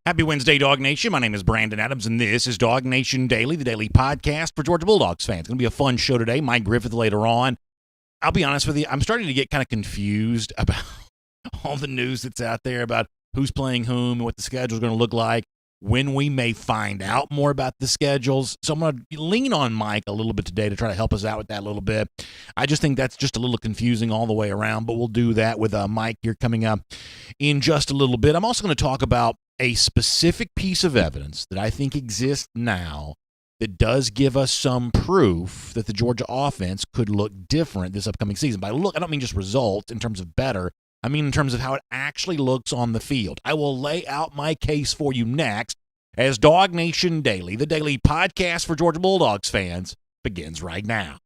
Happy Wednesday, Dog Nation. My name is Brandon Adams, and this is DawgNation Daily, the daily podcast for Georgia Bulldogs fans. It's going to be a fun show today. Mike Griffith later on. I'll be honest with you, I'm starting to get kind of confused about all the news that's out there about who's playing whom and what the schedule is going to look like, when we may find out more about the schedules. So I'm going to lean on Mike a little bit today to try to help us out with that a little bit. I just think that's just a little confusing all the way around, but we'll do that with Mike here coming up in just a little bit. I'm also going to talk about a specific piece of evidence that I think exists now that does give us some proof that the Georgia offense could look different this upcoming season. By look, I don't mean just results in terms of better. I mean in terms of how it actually looks on the field. I will lay out my case for you next as DawgNation Daily, the daily podcast for Georgia Bulldogs fans, begins right now.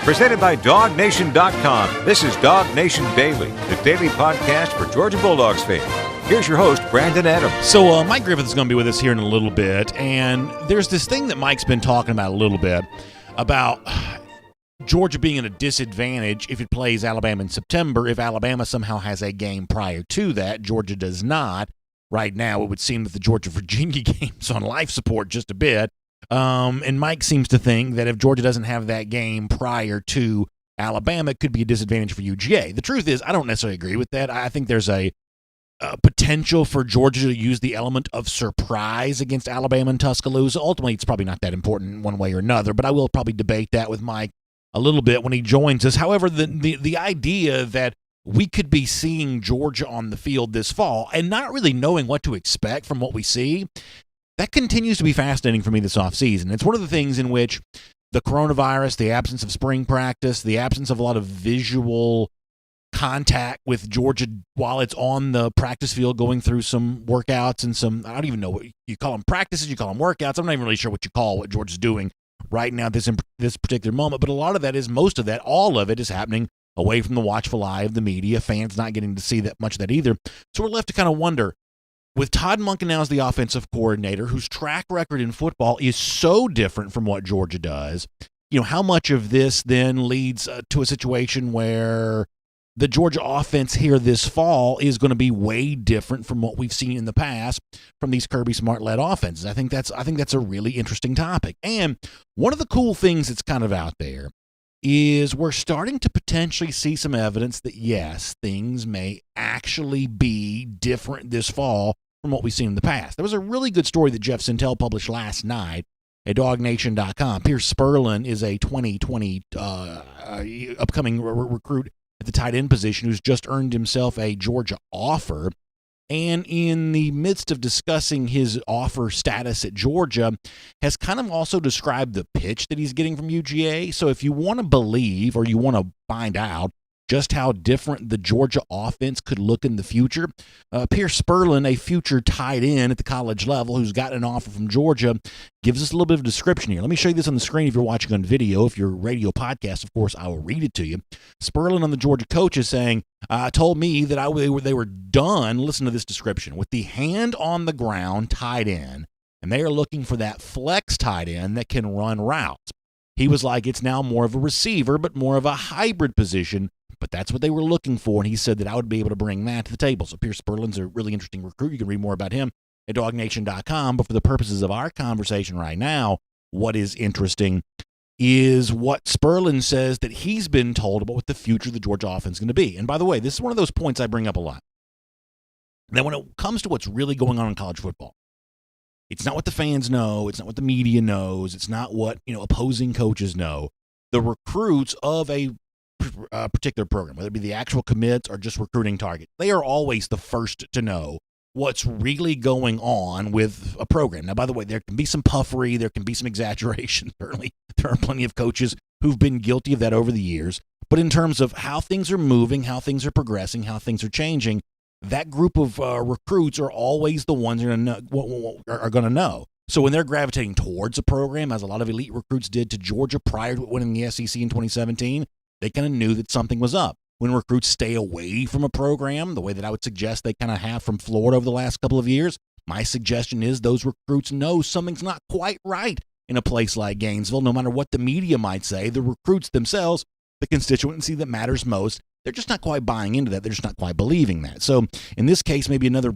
Presented by DawgNation.com, this is DawgNation Daily, the daily podcast for Georgia Bulldogs fans. Here's your host, Brandon Adams. So Mike Griffith is going to be with us here in a little bit, and there's this thing that Mike's been talking about a little bit about Georgia being at a disadvantage if it plays Alabama in September. If Alabama somehow has a game prior to that, Georgia does not. Right now, it would seem that the Georgia-Virginia game's on life support just a bit. And Mike seems to think that if Georgia doesn't have that game prior to Alabama, it could be a disadvantage for UGA. The truth is, I don't necessarily agree with that. I think there's a potential for Georgia to use the element of surprise against Alabama and Tuscaloosa. Ultimately, it's probably not that important one way or another, but I will probably debate that with Mike a little bit when he joins us. However, the idea that we could be seeing Georgia on the field this fall and not really knowing what to expect from what we see, that continues to be fascinating for me this offseason. It's one of the things in which the coronavirus, the absence of spring practice, the absence of a lot of visual contact with Georgia while it's on the practice field going through some workouts and some, I don't even know what you call them, practices, you call them workouts. I'm not even really sure what you call what Georgia's doing right now this particular moment, but a lot of that is, most of that, all of it is happening away from the watchful eye of the media. Fans not getting to see that much of that either. So we're left to kind of wonder, with Todd Monken now as the offensive coordinator, whose track record in football is so different from what Georgia does, how much of this then leads to a situation where the Georgia offense here this fall is going to be way different from what we've seen in the past from these Kirby Smart-led offenses. I think that's a really interesting topic. And one of the cool things that's kind of out there is we're starting to potentially see some evidence that, yes, things may actually be different this fall from what we've seen in the past. There was a really good story that Jeff Sintel published last night at DawgNation.com. Pierce Spurlin is a 2020 upcoming recruit at the tight end position who's just earned himself a Georgia offer. And in the midst of discussing his offer status at Georgia, has kind of also described the pitch that he's getting from UGA. So if you want to believe or you want to find out just how different the Georgia offense could look in the future, Pierce Spurlin, a future tight end at the college level who's gotten an offer from Georgia, gives us a little bit of a description here. Let me show you this on the screen if you're watching on video. If you're a radio podcast, of course, I will read it to you. Spurlin on the Georgia coach is saying, told me that they were done, listen to this description, with the hand on the ground tight end, and they are looking for that flex tight end that can run routes. He was like, it's now more of a receiver, but more of a hybrid position. But that's what they were looking for, and he said that I would be able to bring that to the table. So Pierce Spurlin's a really interesting recruit. You can read more about him at DawgNation.com. But for the purposes of our conversation right now, what is interesting is what Spurlin says that he's been told about what the future of the Georgia offense is going to be. And by the way, this is one of those points I bring up a lot. That when it comes to what's really going on in college football, it's not what the fans know. It's not what the media knows. It's not what opposing coaches know. The recruits of a particular program, whether it be the actual commits or just recruiting targets, they are always the first to know what's really going on with a program. Now, by the way, there can be some puffery, there can be some exaggeration. Certainly, there are plenty of coaches who've been guilty of that over the years. But in terms of how things are moving, how things are progressing, how things are changing, that group of recruits are always the ones who are going to know. So when they're gravitating towards a program, as a lot of elite recruits did to Georgia prior to winning the SEC in 2017, they kind of knew that something was up. When recruits stay away from a program, the way that I would suggest they kind of have from Florida over the last couple of years, my suggestion is those recruits know something's not quite right in a place like Gainesville. No matter what the media might say, the recruits themselves, the constituency that matters most, they're just not quite buying into that. They're just not quite believing that. So in this case, maybe another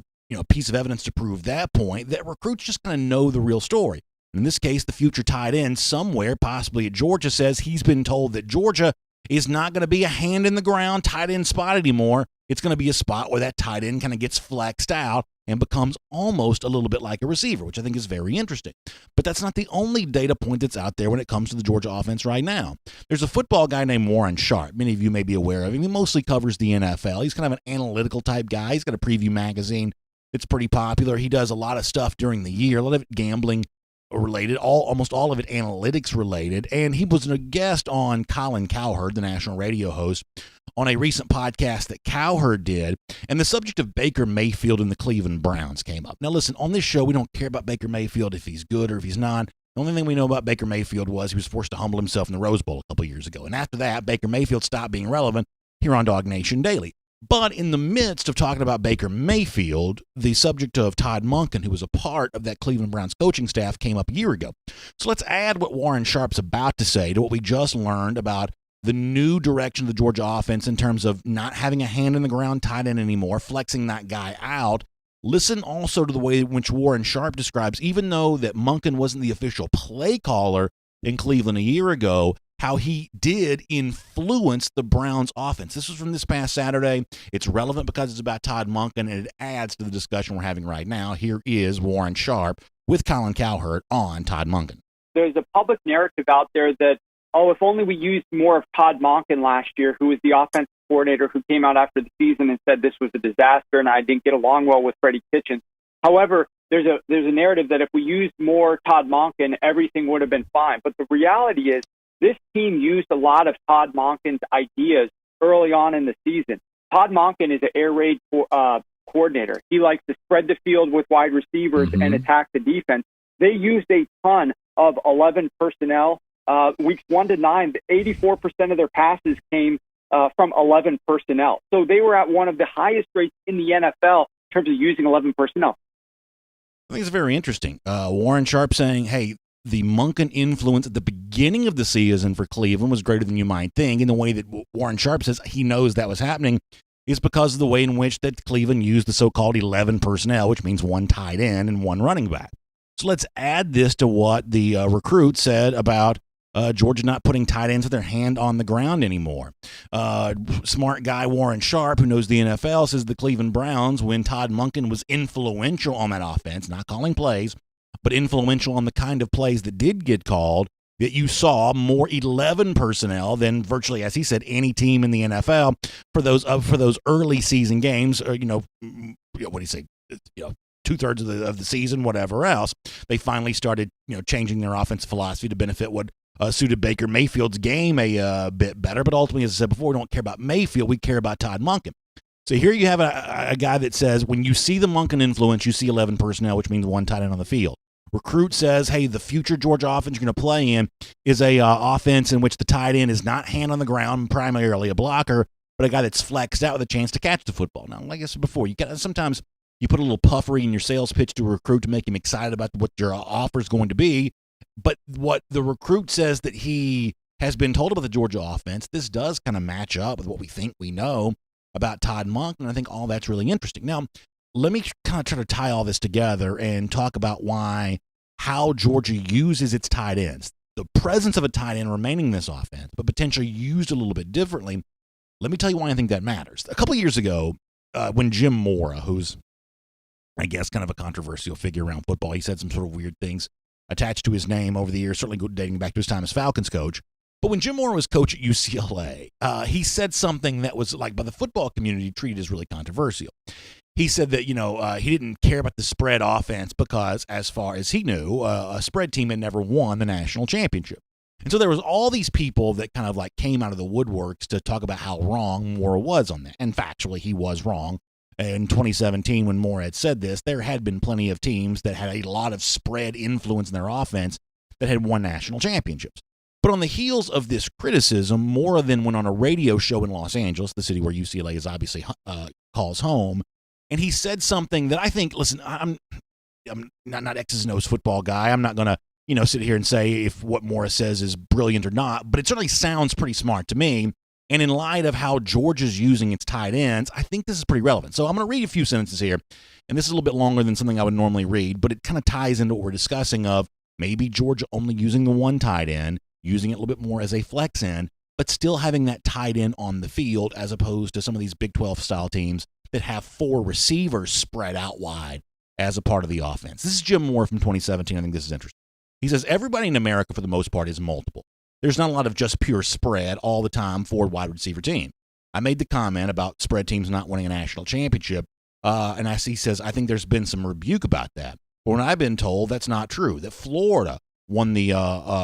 piece of evidence to prove that point, that recruits just kind of know the real story. In this case, the future tight end somewhere, possibly at Georgia, says he's been told that Georgia is not going to be a hand-in-the-ground tight end spot anymore. It's going to be a spot where that tight end kind of gets flexed out and becomes almost a little bit like a receiver, which I think is very interesting. But that's not the only data point that's out there when it comes to the Georgia offense right now. There's a football guy named Warren Sharp. Many of you may be aware of him. He mostly covers the NFL. He's kind of an analytical type guy. He's got a preview magazine that's pretty popular. He does a lot of stuff during the year, a lot of it gambling related, almost all of it analytics related. And he was a guest on Colin Cowherd, the national radio host, on a recent podcast that Cowherd did, and the subject of Baker Mayfield and the Cleveland Browns came up. Now listen, on this show, we don't care about Baker Mayfield if he's good or if he's not. The only thing we know about Baker Mayfield was he was forced to humble himself in the Rose Bowl a couple years ago. And after that, Baker Mayfield stopped being relevant here on DawgNation Daily. But in the midst of talking about Baker Mayfield, the subject of Todd Monken, who was a part of that Cleveland Browns coaching staff, came up a year ago. So let's add what Warren Sharp's about to say to what we just learned about the new direction of the Georgia offense in terms of not having a hand-in-the-ground tight end anymore, flexing that guy out. Listen also to the way in which Warren Sharp describes, even though that Monken wasn't the official play caller in Cleveland a year ago, how he did influence the Browns offense. This was from this past Saturday. It's relevant because it's about Todd Monken, and it adds to the discussion we're having right now. Here is Warren Sharp with Colin Cowherd on Todd Monken. There's a public narrative out there that, if only we used more of Todd Monken last year, who was the offensive coordinator who came out after the season and said this was a disaster and I didn't get along well with Freddie Kitchens. However, there's a narrative that if we used more Todd Monken, everything would have been fine. But the reality is, this team used a lot of Todd Monken's ideas early on in the season. Todd Monken is an air raid coordinator. He likes to spread the field with wide receivers and attack the defense. They used a ton of 11 personnel. Weeks 1 to 9, 84% of their passes came from 11 personnel. So they were at one of the highest rates in the NFL in terms of using 11 personnel. I think it's very interesting. Warren Sharp saying, hey, the Monken influence at the beginning of the season for Cleveland was greater than you might think. And the way that Warren Sharp says he knows that was happening is because of the way in which that Cleveland used the so-called 11 personnel, which means one tight end and one running back. So let's add this to what the recruit said about Georgia not putting tight ends with their hand on the ground anymore. Smart guy Warren Sharp, who knows the NFL, says the Cleveland Browns, when Todd Monken was influential on that offense, not calling plays, but influential on the kind of plays that did get called, that you saw more 11 personnel than virtually, as he said, any team in the NFL for those early season games. What do you say? 2/3 of the season, whatever else. They finally started, changing their offensive philosophy to benefit what suited Baker Mayfield's game a bit better. But ultimately, as I said before, we don't care about Mayfield. We care about Todd Monken. So here you have a guy that says when you see the Monken influence, you see 11 personnel, which means one tight end on the field. Recruit says, hey, the future Georgia offense you're going to play in is a offense in which the tight end is not hand on the ground, primarily a blocker, but a guy that's flexed out with a chance to catch the football. Now, like I said before, sometimes you put a little puffery in your sales pitch to a recruit to make him excited about what your offer is going to be. But what the recruit says that he has been told about the Georgia offense, this does kind of match up with what we think we know about Todd Monken, and I think all that's really interesting. Now, let me kind of try to tie all this together and talk about how Georgia uses its tight ends. The presence of a tight end remaining in this offense, but potentially used a little bit differently. Let me tell you why I think that matters. A couple of years ago, when Jim Mora, who's, I guess, kind of a controversial figure around football, he said some sort of weird things attached to his name over the years, certainly dating back to his time as Falcons coach. But when Jim Mora was coach at UCLA, he said something that was, like, by the football community, treated as really controversial. He said that, he didn't care about the spread offense because, as far as he knew, a spread team had never won the national championship. And so there was all these people that kind of like came out of the woodworks to talk about how wrong Mora was on that. And factually, he was wrong. In 2017, when Mora had said this, there had been plenty of teams that had a lot of spread influence in their offense that had won national championships. But on the heels of this criticism, Mora then went on a radio show in Los Angeles, the city where UCLA is obviously calls home, and he said something that I think, listen, I'm not X's and O's football guy. I'm not going to, sit here and say if what Mora says is brilliant or not, but it certainly sounds pretty smart to me. And in light of how Georgia's using its tight ends, I think this is pretty relevant. So I'm going to read a few sentences here, and this is a little bit longer than something I would normally read, but it kind of ties into what we're discussing of maybe Georgia only using the one tight end, using it a little bit more as a flex end, but still having that tight end on the field as opposed to some of these Big 12-style teams that have 4 receivers spread out wide as a part of the offense. This is Jim Moore from 2017. I think this is interesting. He says, everybody in America, for the most part, is multiple. There's not a lot of just pure spread all the time for a wide receiver team. I made the comment about spread teams not winning a national championship, and he says, I think there's been some rebuke about that. But when I've been told that's not true, that Florida won the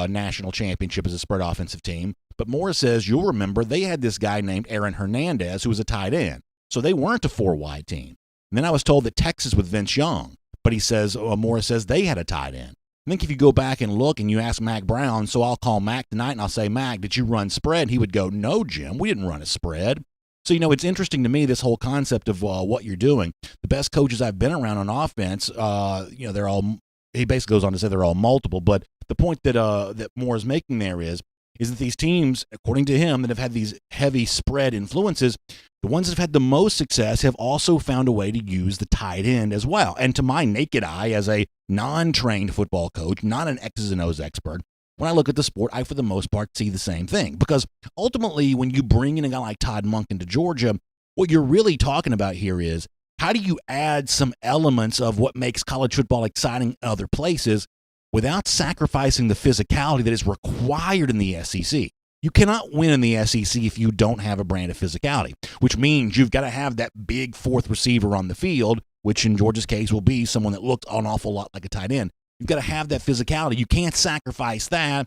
national championship as a spread offensive team. But Moore says, you'll remember, they had this guy named Aaron Hernandez who was a tight end. So they weren't a 4-wide team. And then I was told that Texas with Vince Young, but he says, Moore says they had a tight end. I think if you go back and look and you ask Mac Brown, so I'll call Mac tonight and I'll say, Mac, did you run spread? He would go, no, Jim, we didn't run a spread. So, it's interesting to me, this whole concept of what you're doing. The best coaches I've been around on offense, they're all, he basically goes on to say they're all multiple. But the point that that Moore is making there is that these teams, according to him, that have had these heavy spread influences, the ones that have had the most success have also found a way to use the tight end as well. And to my naked eye, as a non-trained football coach, not an X's and O's expert, when I look at the sport, I, for the most part, see the same thing. Because ultimately, when you bring in a guy like Todd Monk into Georgia, what you're really talking about here is how do you add some elements of what makes college football exciting in other places without sacrificing the physicality that is required in the SEC. You cannot win in the SEC if you don't have a brand of physicality, which means you've got to have that big 4th receiver on the field, which in Georgia's case will be someone that looked an awful lot like a tight end. You've got to have that physicality. You can't sacrifice that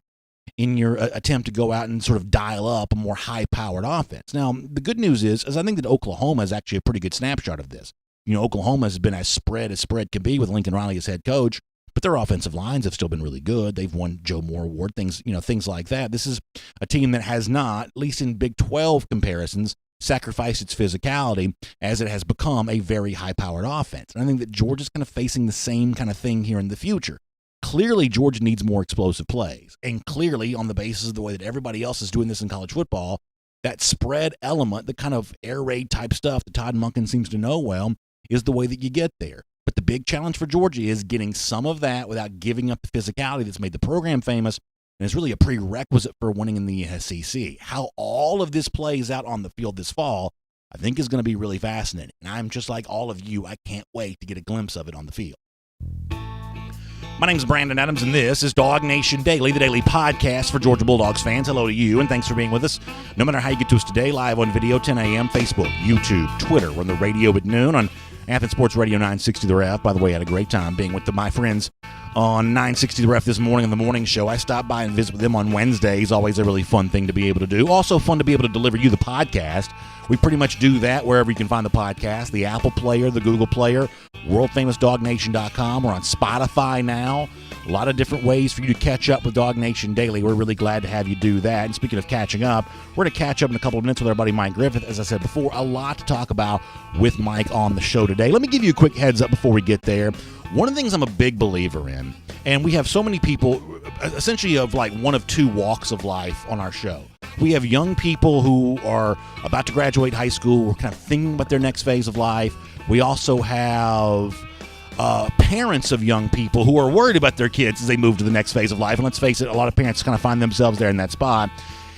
in your attempt to go out and sort of dial up a more high-powered offense. Now, the good news is I think that Oklahoma is actually a pretty good snapshot of this. Oklahoma has been as spread can be with Lincoln Riley as head coach, but their offensive lines have still been really good. They've won Joe Moore Award, things like that. This is a team that has not, at least in Big 12 comparisons, sacrificed its physicality as it has become a very high-powered offense. And I think that Georgia's kind of facing the same kind of thing here in the future. Clearly, Georgia needs more explosive plays. And clearly, on the basis of the way that everybody else is doing this in college football, that spread element, the kind of air raid type stuff that Todd Monken seems to know well, is the way that you get there. But the big challenge for Georgia is getting some of that without giving up the physicality that's made the program famous, and it's really a prerequisite for winning in the SEC. How all of this plays out on the field this fall, I think, is going to be really fascinating. And I'm just like all of you, I can't wait to get a glimpse of it on the field. My name's Brandon Adams, and this is DawgNation Daily, the daily podcast for Georgia Bulldogs fans. Hello to you, and thanks for being with us. No matter how you get to us today, live on video, 10 a.m., Facebook, YouTube, Twitter. We're on the radio at noon on Athens Sports Radio 960 The Ref. By the way, I had a great time being with my friends on 960 The Ref this morning on the morning show. I stopped by and visit with them on Wednesdays. Always a really fun thing to be able to do. Also fun to be able to deliver you the podcast. We pretty much do that wherever you can find the podcast. The Apple Player, the Google Player, world-famous DawgNation.com. We're on Spotify now. A lot of different ways for you to catch up with DawgNation Daily. We're really glad to have you do that. And speaking of catching up, we're going to catch up in a couple of minutes with our buddy Mike Griffith. As I said before, a lot to talk about with Mike on the show today. Let me give you a quick heads up before we get there. One of the things I'm a big believer in, and we have so many people essentially of like one of two walks of life on our show. We have young people who are about to graduate high school. We're kind of thinking about their next phase of life. We also have parents of young people who are worried about their kids as they move to the next phase of life. And let's face it, a lot of parents kind of find themselves there in that spot.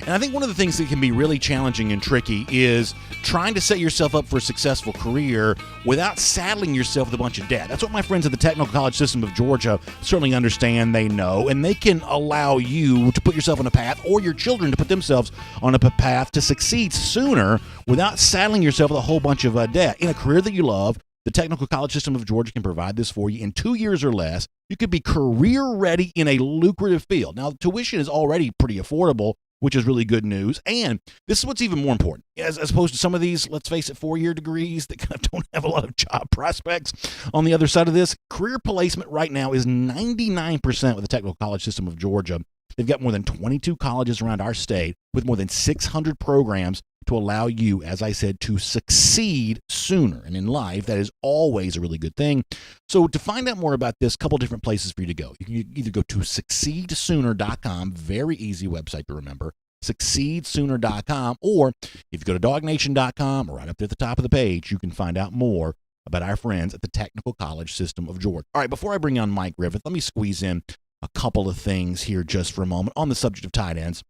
And I think one of the things that can be really challenging and tricky is trying to set yourself up for a successful career without saddling yourself with a bunch of debt. That's what my friends at the Technical College System of Georgia certainly understand, they know, and they can allow you to put yourself on a path, or your children to put themselves on a path to succeed sooner without saddling yourself with a whole bunch of debt. In a career that you love, the Technical College System of Georgia can provide this for you in 2 years or less. You could be career ready in a lucrative field. Now, tuition is already pretty affordable, which is really good news. And this is what's even more important. As opposed to some of these, let's face it, 4-year degrees that kind of don't have a lot of job prospects on the other side of this, career placement right now is 99% with the Technical College System of Georgia. They've got more than 22 colleges around our state with more than 600 programs to allow you, as I said, to succeed sooner. And in life, that is always a really good thing. So to find out more about this, a couple different places for you to go. You can either go to succeedsooner.com, very easy website to remember, succeedsooner.com, or if you go to DawgNation.com, right up there at the top of the page, you can find out more about our friends at the Technical College System of Georgia. All right, before I bring on Mike Griffith, let me squeeze in a couple of things here just for a moment on the subject of tight ends,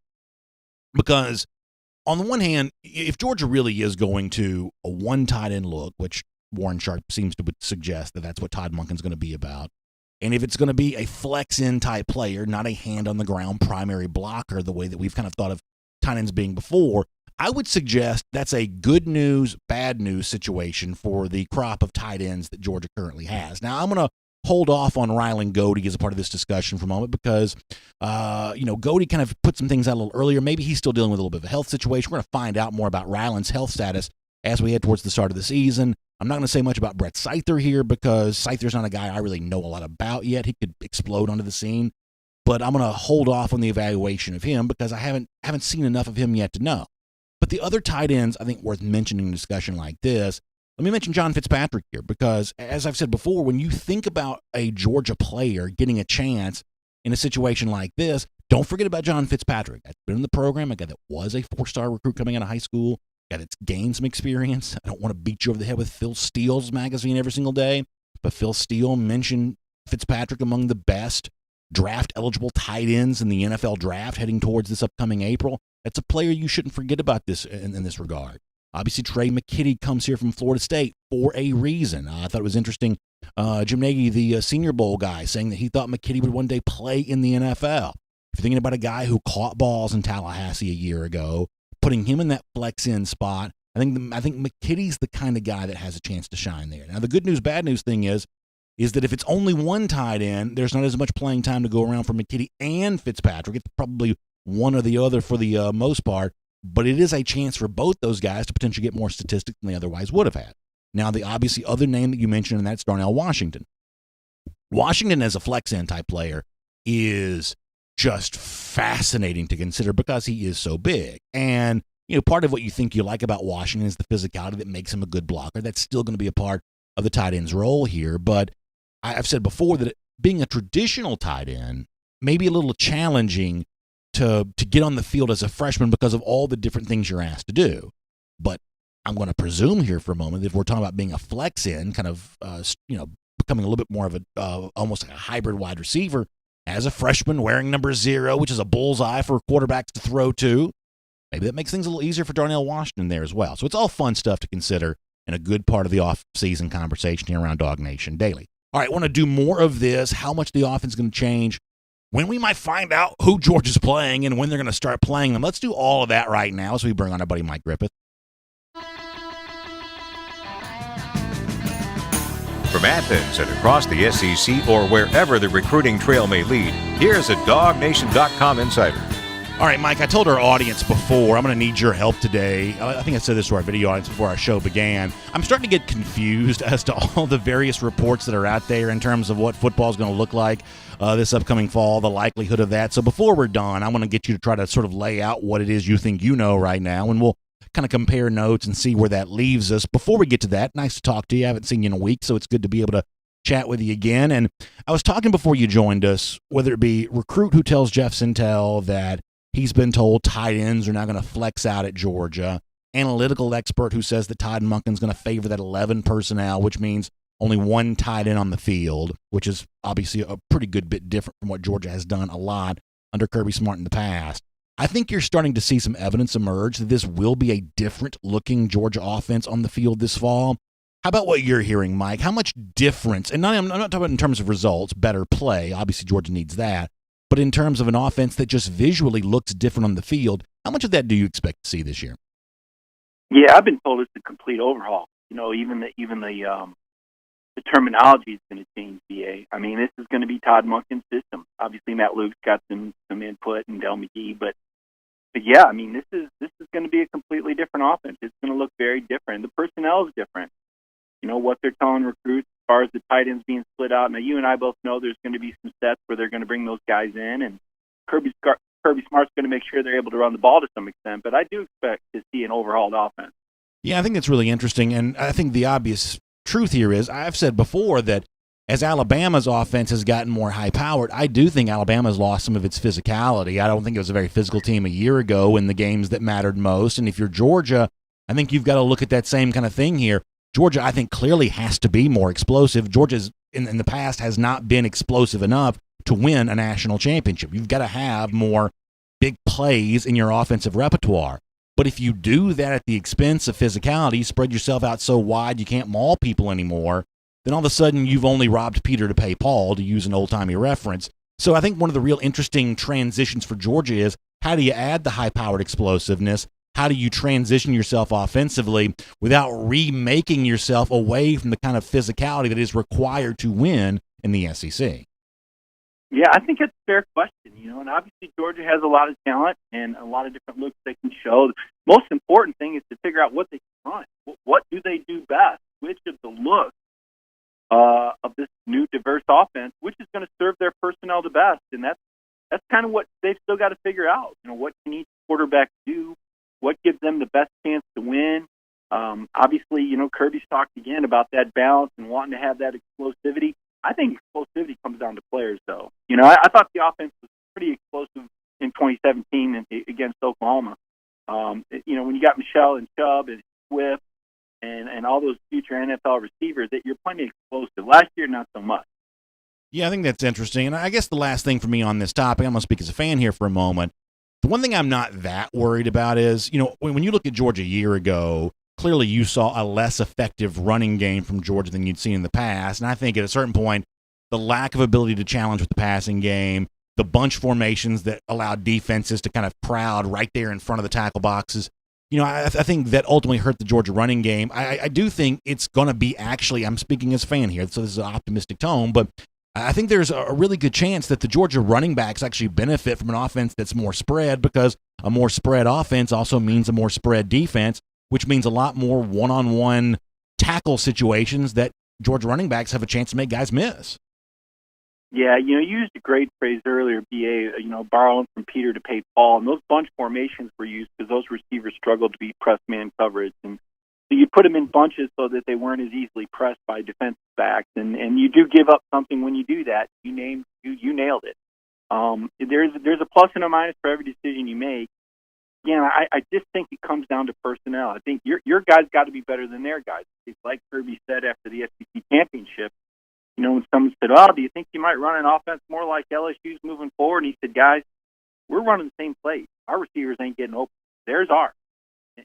because on the one hand, if Georgia really is going to a one tight end look, which Warren Sharp seems to suggest that that's what Todd Monken's going to be about, and if it's going to be a flex-in type player, not a hand-on-the-ground primary blocker the way that we've kind of thought of tight ends being before, I would suggest that's a good news, bad news situation for the crop of tight ends that Georgia currently has. Now, I'm going to hold off on Rylan Godey as a part of this discussion for a moment because, Godey kind of put some things out a little earlier. Maybe he's still dealing with a little bit of a health situation. We're going to find out more about Rylan's health status as we head towards the start of the season. I'm not going to say much about Brett Seither here because Seither's not a guy I really know a lot about yet. He could explode onto the scene, but I'm going to hold off on the evaluation of him because I haven't seen enough of him yet to know. But the other tight ends I think worth mentioning in a discussion like this, let me mention John Fitzpatrick here because, as I've said before, when you think about a Georgia player getting a chance in a situation like this, don't forget about John Fitzpatrick. That's been in the program, a guy that was a four-star recruit coming out of high school, a guy that's gained some experience. I don't want to beat you over the head with Phil Steele's magazine every single day, but Phil Steele mentioned Fitzpatrick among the best draft-eligible tight ends in the NFL draft heading towards this upcoming April. That's a player you shouldn't forget about this in this regard. Obviously, Trey McKitty comes here from Florida State for a reason. I thought it was interesting. Jim Nagy, the Senior Bowl guy, saying that he thought McKitty would one day play in the NFL. If you're thinking about a guy who caught balls in Tallahassee a year ago, putting him in that flex-in spot, I think McKitty's the kind of guy that has a chance to shine there. Now, the good news, bad news thing is that if it's only one tight end, there's not as much playing time to go around for McKitty and Fitzpatrick. It's probably one or the other for the most part, but it is a chance for both those guys to potentially get more statistics than they otherwise would have had. Now, the obviously other name that you mentioned, and that's Darnell Washington. Washington as a flex-in type player is just fascinating to consider because he is so big. And, part of what you think you like about Washington is the physicality that makes him a good blocker. That's still going to be a part of the tight end's role here. But I've said before that being a traditional tight end may be a little challenging to get on the field as a freshman because of all the different things you're asked to do. But I'm going to presume here for a moment that if we're talking about being a flex-in, kind of, becoming a little bit more of a almost like a hybrid wide receiver as a freshman wearing number 0, which is a bullseye for quarterbacks to throw to, maybe that makes things a little easier for Darnell Washington there as well. So it's all fun stuff to consider and a good part of the off-season conversation here around DawgNation Daily. All right, I want to do more of this, how much the offense is going to change, when we might find out who Georgia's playing and when they're going to start playing them. Let's do all of that right now as we bring on our buddy Mike Griffith. From Athens and across the SEC or wherever the recruiting trail may lead, here's a DawgNation.com insider. All right, Mike, I told our audience before, I'm going to need your help today. I think I said this to our video audience before our show began. I'm starting to get confused as to all the various reports that are out there in terms of what football is going to look like this upcoming fall, the likelihood of that. So before we're done, I want to get you to try to sort of lay out what it is you think you know right now, and we'll kind of compare notes and see where that leaves us. Before we get to that, nice to talk to you. I haven't seen you in a week, so it's good to be able to chat with you again. And I was talking before you joined us, whether it be recruit who tells Jeff Sintel that he's been told tight ends are not going to flex out at Georgia, analytical expert who says that Todd Monken's going to favor that 11 personnel, which means only one tight end on the field, which is obviously a pretty good bit different from what Georgia has done a lot under Kirby Smart in the past. I think you're starting to see some evidence emerge that this will be a different-looking Georgia offense on the field this fall. How about what you're hearing, Mike? How much difference, and I'm not talking about in terms of results, better play, obviously Georgia needs that, but in terms of an offense that just visually looks different on the field, how much of that do you expect to see this year? Yeah, I've been told it's a complete overhaul. Even the terminology is going to change. BA. I mean, this is going to be Todd Monken's system. Obviously, Matt Luke's got some input and Del McGee, but yeah, I mean, this is going to be a completely different offense. It's going to look very different. The personnel is different. What they're telling recruits as far as the tight ends being split out. Now, you and I both know there's going to be some sets where they're going to bring those guys in, and Kirby Smart's going to make sure they're able to run the ball to some extent. But I do expect to see an overhauled offense. Yeah, I think that's really interesting, and I think the obvious truth here is I've said before that as Alabama's offense has gotten more high-powered, I do think Alabama's lost some of its physicality. I don't think it was a very physical team a year ago in the games that mattered most. And if you're Georgia, I think you've got to look at that same kind of thing here. Georgia, I think, clearly has to be more explosive. Georgia's, in the past, has not been explosive enough to win a national championship. You've got to have more big plays in your offensive repertoire. But if you do that at the expense of physicality, spread yourself out so wide you can't maul people anymore, then all of a sudden you've only robbed Peter to pay Paul, to use an old-timey reference. So I think one of the real interesting transitions for Georgia is, how do you add the high-powered explosiveness? How do you transition yourself offensively without remaking yourself away from the kind of physicality that is required to win in the SEC? Yeah, I think it's a fair question, and obviously Georgia has a lot of talent and a lot of different looks they can show. The most important thing is to figure out what they can run. What do they do best? Which of the looks of this new diverse offense, which is going to serve their personnel the best? And that's kind of what they've still got to figure out. What can each quarterback do? What gives them the best chance to win? Obviously, Kirby's talked again about that balance and wanting to have that explosivity. I think explosivity comes down to players, though. I thought the offense was pretty explosive in 2017 against Oklahoma. When you got Michelle and Chubb and Swift and all those future NFL receivers, that you're plenty explosive. Last year, not so much. Yeah, I think that's interesting. And I guess the last thing for me on this topic, I'm going to speak as a fan here for a moment. The one thing I'm not that worried about is, when you look at Georgia a year ago, clearly you saw a less effective running game from Georgia than you'd seen in the past. And I think at a certain point, the lack of ability to challenge with the passing game, the bunch formations that allowed defenses to kind of crowd right there in front of the tackle boxes, I think that ultimately hurt the Georgia running game. I do think it's going to be actually, I'm speaking as a fan here, so this is an optimistic tone, but I think there's a really good chance that the Georgia running backs actually benefit from an offense that's more spread, because a more spread offense also means a more spread defense, which means a lot more one-on-one tackle situations that Georgia running backs have a chance to make guys miss. Yeah, you used a great phrase earlier, BA, borrowing from Peter to pay Paul, and those bunch formations were used because those receivers struggled to beat press man coverage, and so you put them in bunches so that they weren't as easily pressed by defensive backs, and you do give up something when you do that. You nailed it. There's a plus and a minus for every decision you make. I just think it comes down to personnel. I think your guys got to be better than their guys. It's like Kirby said after the SEC championship. When someone said, "Oh, do you think you might run an offense more like LSU's moving forward?" And he said, "Guys, we're running the same plays. Our receivers ain't getting open. Theirs are."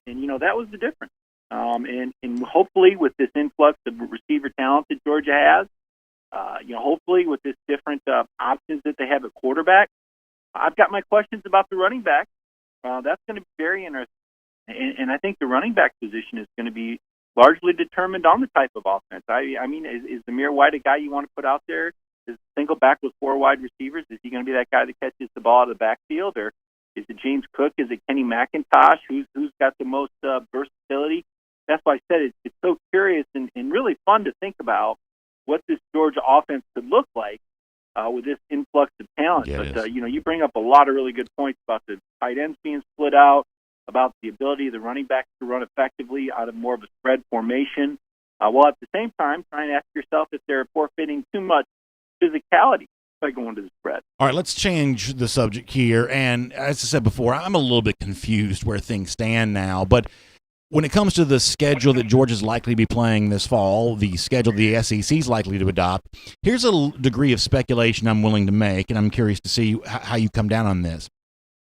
And that was the difference. And hopefully with this influx of receiver talent that Georgia has, hopefully with this different options that they have at quarterback, I've got my questions about the running back. That's going to be very interesting. And I think the running back position is going to be largely determined on the type of offense. I mean, is Zamir White a guy you want to put out there? Is single back with four wide receivers? Is he going to be that guy that catches the ball out of the backfield? Or is it James Cook? Is it Kenny McIntosh? Who's got the most versatility? That's why I said it's so curious and really fun to think about what this Georgia offense could look like with this influx of talent. Yeah, but, you bring up a lot of really good points about the tight ends being split out, about the ability of the running backs to run effectively out of more of a spread formation, while at the same time trying to ask yourself if they're forfeiting too much physicality by going to the spread. All right, let's change the subject here. And as I said before, I'm a little bit confused where things stand now. But when it comes to the schedule that Georgia's likely to be playing this fall, the schedule the SEC is likely to adopt, here's a degree of speculation I'm willing to make, and I'm curious to see how you come down on this.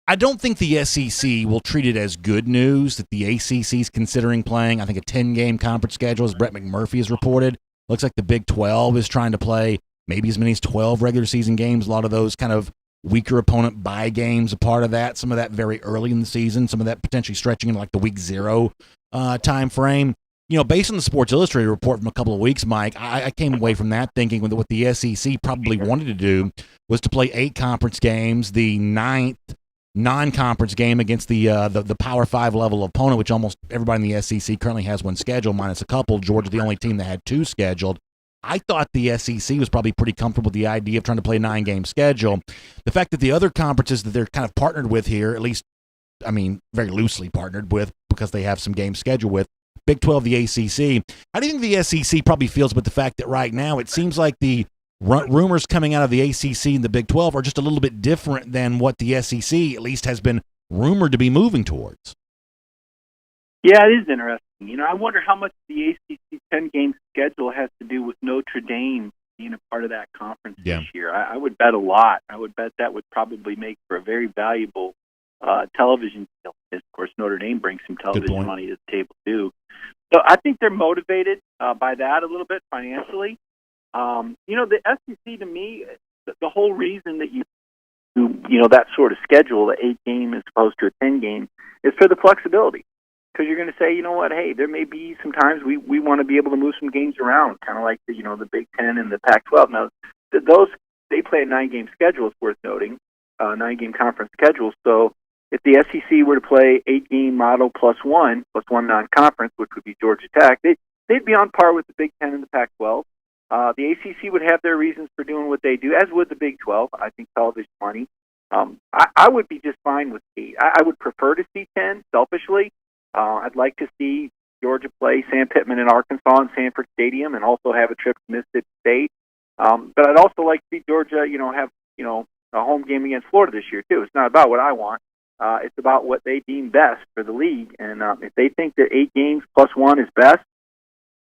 I don't think the SEC will treat it as good news that the ACC is considering playing, I think, a 10-game conference schedule, as Brett McMurphy has reported. Looks like the Big 12 is trying to play maybe as many as 12 regular season games, a lot of those kind of weaker opponent bye games a part of that, some of that very early in the season, some of that potentially stretching into like the week 0 time frame. Based on the Sports Illustrated report from a couple of weeks, Mike, I came away from that thinking that what the SEC probably wanted to do was to play 8 conference games, the 9th non-conference game against the Power 5 level opponent, which almost everybody in the SEC currently has one scheduled, minus a couple. Georgia, the only team that had 2 scheduled. I thought the SEC was probably pretty comfortable with the idea of trying to play a 9-game schedule. The fact that the other conferences that they're kind of partnered with here, at least, very loosely partnered with because they have some games scheduled with, Big 12, the ACC. How do you think the SEC probably feels about the fact that right now it seems like the rumors coming out of the ACC and the Big 12 are just a little bit different than what the SEC at least has been rumored to be moving towards? Yeah, it is interesting. I wonder how much the ACC 10-game schedule has to do with Notre Dame being a part of that conference this year. I would bet a lot. I would bet that would probably make for a very valuable television deal. Of course, Notre Dame brings some television money to the table, too. So I think they're motivated by that a little bit financially. The SEC, to me, the whole reason that you that sort of schedule, the 8-game as opposed to a 10-game, is for the flexibility. Because you're going to say, you know what, hey, there may be some times we want to be able to move some games around, kind of like the Big Ten and the Pac-12. Now, they play a 9-game schedule, it's worth noting, 9-game conference schedule. So if the SEC were to play 8-game model plus one non-conference, which would be Georgia Tech, they'd be on par with the Big Ten and the Pac-12. The ACC would have their reasons for doing what they do, as would the Big 12. I think television money. I would be just fine with 8. I would prefer to see 10, selfishly. I'd like to see Georgia play Sam Pittman in Arkansas and Sanford Stadium, and also have a trip to Mississippi State. But I'd also like to see Georgia, have a home game against Florida this year too. It's not about what I want. It's about what they deem best for the league. And if they think that 8 games plus 1 is best,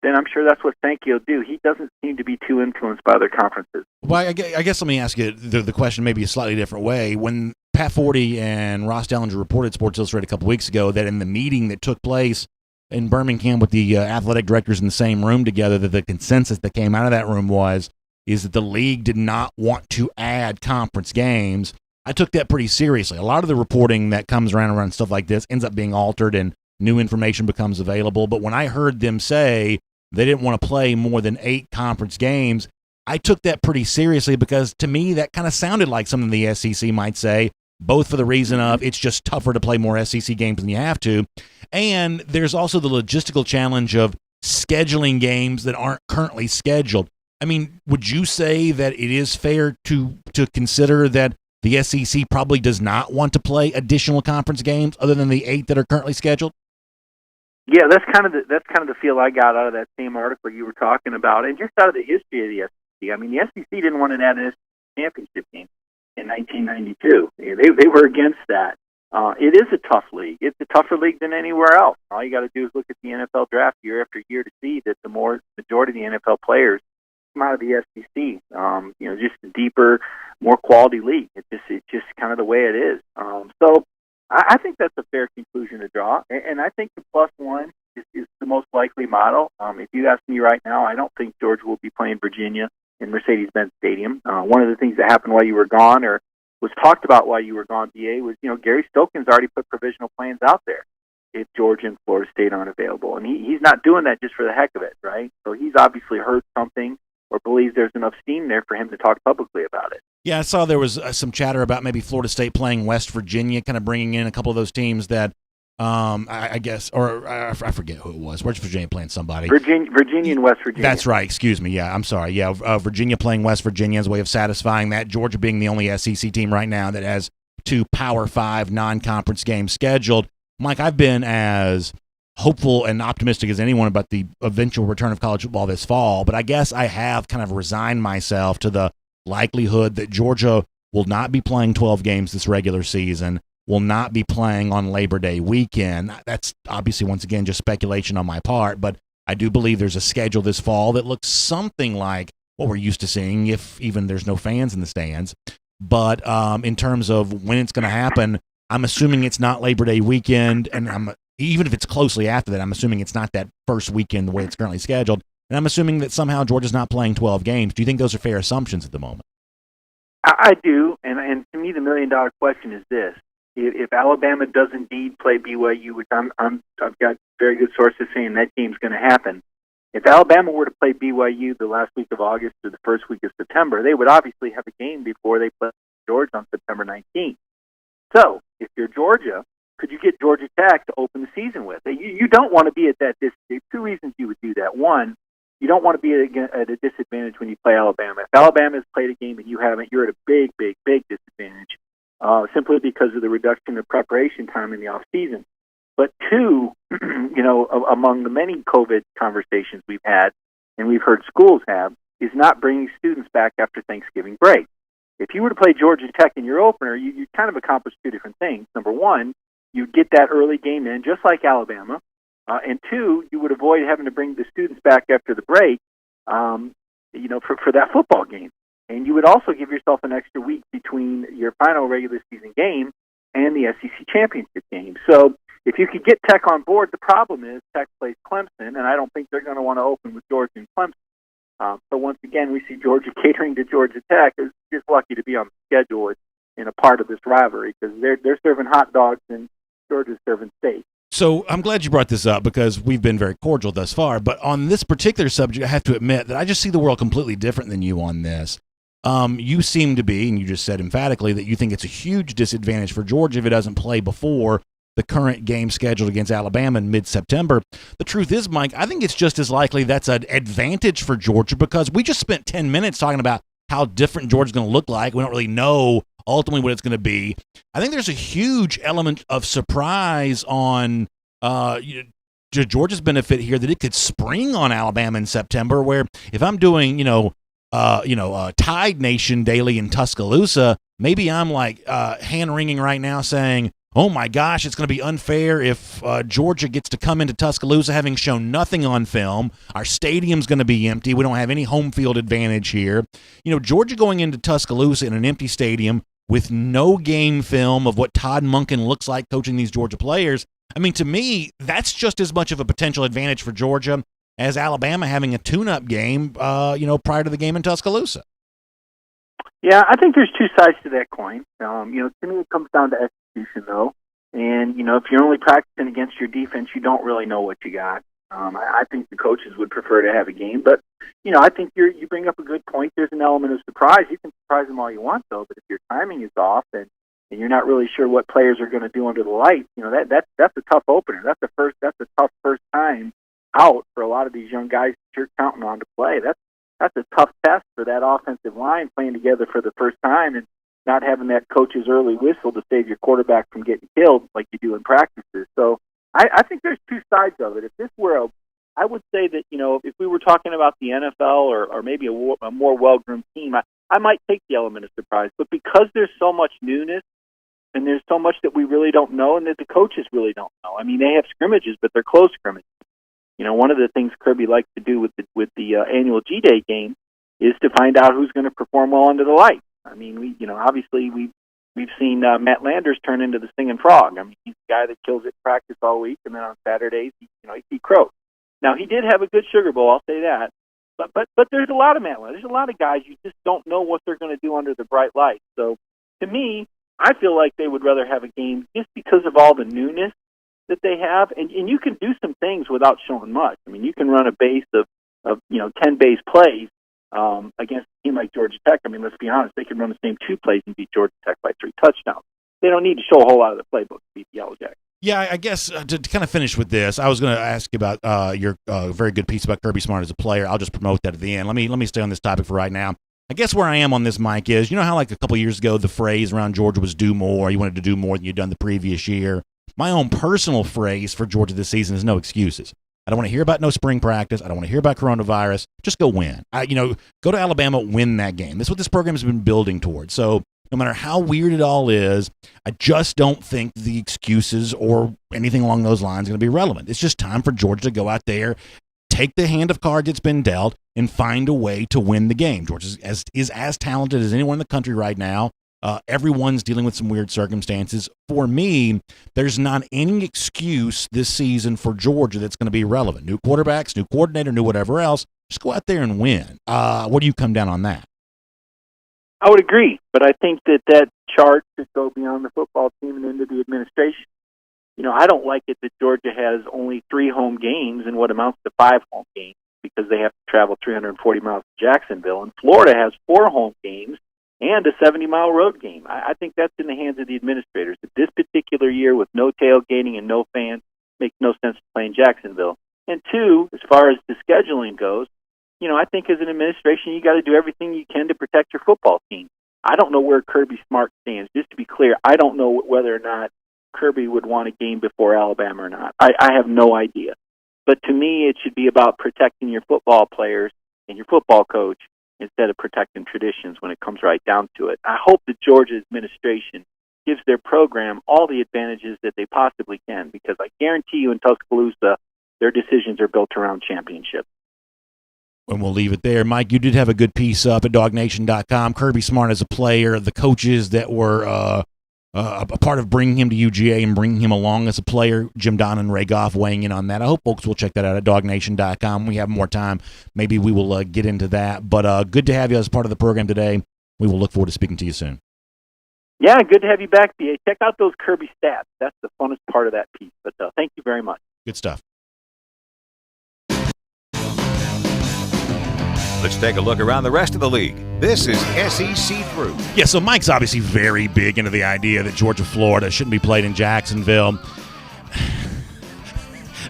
then I'm sure that's what Sankey will do. He doesn't seem to be too influenced by other conferences. Well, I guess let me ask you the question maybe a slightly different way. When Pat Forty and Ross Dellinger reported Sports Illustrated a couple weeks ago that in the meeting that took place in Birmingham with the athletic directors in the same room together, that the consensus that came out of that room is that the league did not want to add conference games. I took that pretty seriously. A lot of the reporting that comes around stuff like this ends up being altered and new information becomes available. But when I heard them say they didn't want to play more than 8 conference games, I took that pretty seriously, because to me that kind of sounded like something the SEC might say, both for the reason of it's just tougher to play more SEC games than you have to, and there's also the logistical challenge of scheduling games that aren't currently scheduled. I mean, would you say that it is fair to consider that the SEC probably does not want to play additional conference games other than the 8 that are currently scheduled? Yeah, that's kind of the feel I got out of that same article you were talking about, and just out of the history of the SEC. I mean, the SEC didn't want to add an SEC championship game in 1992. They were against that. It is a tough league. It's a tougher league than anywhere else. All you got to do is look at the NFL draft year after year to see that the majority of the NFL players come out of the SEC. Just a deeper, more quality league. It's just kind of the way it is. So I think that's a fair conclusion to draw, and I think the plus 1 is the most likely model. If you ask me right now, I don't think Georgia will be playing Virginia in Mercedes-Benz Stadium. One of the things that happened while you were gone, or was talked about while you were gone, BA, was Gary Stokan's already put provisional plans out there if Georgia and Florida State aren't available, and he's not doing that just for the heck of it, right? So he's obviously heard something or believes there's enough steam there for him to talk publicly about it. Yeah, I saw there was some chatter about maybe Florida State playing West Virginia, kind of bringing in a couple of those teams that I guess, or I forget who it was. West Virginia playing somebody. Virginia and West Virginia. That's right. Excuse me. Yeah, I'm sorry. Yeah, Virginia playing West Virginia as a way of satisfying that. Georgia being the only SEC team right now that has 2 Power 5 non-conference games scheduled. Mike, I've been as hopeful and optimistic as anyone about the eventual return of college football this fall, but I guess I have kind of resigned myself to the likelihood that Georgia will not be playing 12 games this regular season, will not be playing on Labor Day weekend. That's obviously, once again, just speculation on my part, but I do believe there's a schedule this fall that looks something like what we're used to seeing, if even there's no fans in the stands. But in terms of when it's going to happen, I'm assuming it's not Labor Day weekend, and even if it's closely after that, I'm assuming it's not that first weekend the way it's currently scheduled, and I'm assuming that somehow Georgia's not playing 12 games. Do you think those are fair assumptions at the moment? I do, and to me the million-dollar question is this. If Alabama does indeed play BYU, which I've got very good sources saying that game's going to happen, if Alabama were to play BYU the last week of August or the first week of September, they would obviously have a game before they play Georgia on September 19th. So, if you're Georgia, could you get Georgia Tech to open the season with? You don't want to be at that disadvantage. 2 reasons you would do that. One, you don't want to be at a disadvantage when you play Alabama. If Alabama has played a game and you haven't, you're at a big, big, big disadvantage, simply because of the reduction of preparation time in the off season. But two, among the many COVID conversations we've had and we've heard schools have, is not bringing students back after Thanksgiving break. If you were to play Georgia Tech in your opener, you kind of accomplish two different things. Number one, you'd get that early game in, just like Alabama. And two, you would avoid having to bring the students back after the break, for that football game. And you would also give yourself an extra week between your final regular season game and the SEC championship game. So if you could get Tech on board, the problem is Tech plays Clemson, and I don't think they're going to want to open with Georgia and Clemson. So once again, we see Georgia catering to Georgia Tech is just lucky to be on the schedule in a part of this rivalry because they're serving hot dogs and Georgia's serving steak. So I'm glad you brought this up because we've been very cordial thus far. But on this particular subject, I have to admit that I just see the world completely different than you on this. You seem to be, and you just said emphatically that you think it's a huge disadvantage for Georgia if it doesn't play before the current game scheduled against Alabama in mid-September. The truth is, Mike, I think it's just as likely that's an advantage for Georgia because we just spent 10 minutes talking about how different Georgia's going to look like. We don't really know ultimately what it's going to be. I think there's a huge element of surprise on to Georgia's benefit here that it could spring on Alabama in September, where if I'm doing, DawgNation Daily in Tuscaloosa, maybe I'm like hand-wringing right now saying, oh my gosh, it's going to be unfair if Georgia gets to come into Tuscaloosa having shown nothing on film. Our stadium's going to be empty. We don't have any home field advantage here. Georgia going into Tuscaloosa in an empty stadium with no game film of what Todd Monken looks like coaching these Georgia players. I mean, to me, that's just as much of a potential advantage for Georgia as Alabama having a tune-up game, prior to the game in Tuscaloosa. Yeah, I think there's two sides to that coin. To me, it comes down to execution, though. And, if you're only practicing against your defense, you don't really know what you got. I think the coaches would prefer to have a game. But, I think you bring up a good point. There's an element of surprise. You can surprise them all you want, though. But if your timing is off and you're not really sure what players are going to do under the lights, that's a tough opener. That's a tough first time out for a lot of these young guys that you're counting on to play. That's a tough test for that offensive line playing together for the first time and not having that coach's early whistle to save your quarterback from getting killed like you do in practices. So I think there's two sides of it. If this were I would say that, if we were talking about the NFL or maybe a more well-groomed team, I might take the element of surprise. But because there's so much newness and there's so much that we really don't know and that the coaches really don't know. I mean, they have scrimmages, but they're close scrimmages. One of the things Kirby likes to do with the annual G-Day game is to find out who's going to perform well under the lights. I mean, obviously we've seen Matt Landers turn into the singing frog. I mean, he's the guy that kills it in practice all week, and then on Saturdays, he croaks. Now, he did have a good Sugar Bowl, I'll say that. But there's a lot of Matt Landers. There's a lot of guys you just don't know what they're going to do under the bright lights. So, to me, I feel like they would rather have a game just because of all the newness that they have, and you can do some things without showing much. I mean, you can run a base of 10 base plays against a team like Georgia Tech. I mean, let's be honest, they can run the same 2 plays and beat Georgia Tech by 3 touchdowns. They don't need to show a whole lot of the playbook to beat the Yellow Jackets. Yeah, I guess to kind of finish with this, I was going to ask you about your very good piece about Kirby Smart as a player. I'll just promote that at the end. Let me stay on this topic for right now. I guess where I am on this, Mike, is how like a couple years ago the phrase around Georgia was do more. You wanted to do more than you'd done the previous year. My own personal phrase for Georgia this season is no excuses. I don't want to hear about no spring practice. I don't want to hear about coronavirus. Just go win. Go to Alabama, win that game. That's what this program has been building towards. So no matter how weird it all is, I just don't think the excuses or anything along those lines are going to be relevant. It's just time for Georgia to go out there, take the hand of cards that's been dealt, and find a way to win the game. Georgia is as talented as anyone in the country right now. Everyone's dealing with some weird circumstances. For me, there's not any excuse this season for Georgia that's going to be relevant. New quarterbacks, new coordinator, new whatever else. Just go out there and win. What do you come down on that? I would agree, but I think that chart should go beyond the football team and into the administration. I don't like it that Georgia has only 3 home games and what amounts to 5 home games because they have to travel 340 miles to Jacksonville, and Florida has 4 home games and a 70-mile road game. I think that's in the hands of the administrators. That this particular year, with no tailgating and no fans, makes no sense to play in Jacksonville. And 2, as far as the scheduling goes, I think as an administration, you got to do everything you can to protect your football team. I don't know where Kirby Smart stands. Just to be clear, I don't know whether or not Kirby would want a game before Alabama or not. I have no idea. But to me, it should be about protecting your football players and your football coach instead of protecting traditions when it comes right down to it. I hope the Georgia administration gives their program all the advantages that they possibly can, because I guarantee you in Tuscaloosa, their decisions are built around championships. And we'll leave it there. Mike, you did have a good piece up at DawgNation.com. Kirby Smart as a player, the coaches that were a part of bringing him to UGA and bringing him along as a player, Jim Don and Ray Goff weighing in on that. I hope folks will check that out at DawgNation.com. When we have more time, maybe we will get into that. But good to have you as part of the program today. We will look forward to speaking to you soon. Yeah, good to have you back, BA. Check out those Kirby stats. That's the funnest part of that piece. But thank you very much. Good stuff. Let's take a look around the rest of the league. This is SEC Through. Yeah, so Mike's obviously very big into the idea that Georgia-Florida shouldn't be played in Jacksonville.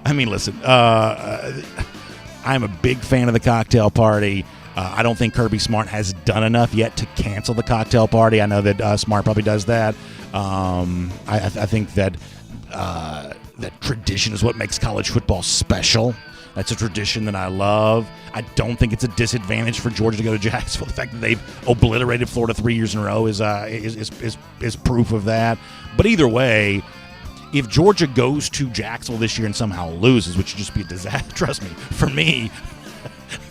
I mean, listen, I'm a big fan of the cocktail party. I don't think Kirby Smart has done enough yet to cancel the cocktail party. I know that Smart probably does that. I think that that tradition is what makes college football special. That's a tradition that I love. I don't think it's a disadvantage for Georgia to go to Jacksonville. The fact that they've obliterated Florida 3 years in a row is proof of that. But either way, if Georgia goes to Jacksonville this year and somehow loses, which would just be a disaster, trust me, for me,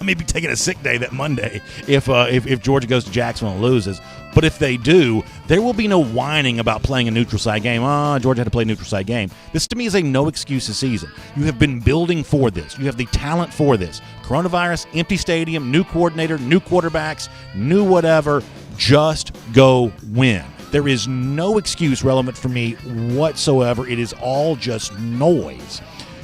I may be taking a sick day that Monday if Georgia goes to Jacksonville and loses. But if they do, there will be no whining about playing a neutral site game. Georgia had to play a neutral site game. This, to me, is a no excuses season. You have been building for this. You have the talent for this. Coronavirus, empty stadium, new coordinator, new quarterbacks, new whatever. Just go win. There is no excuse relevant for me whatsoever. It is all just noise.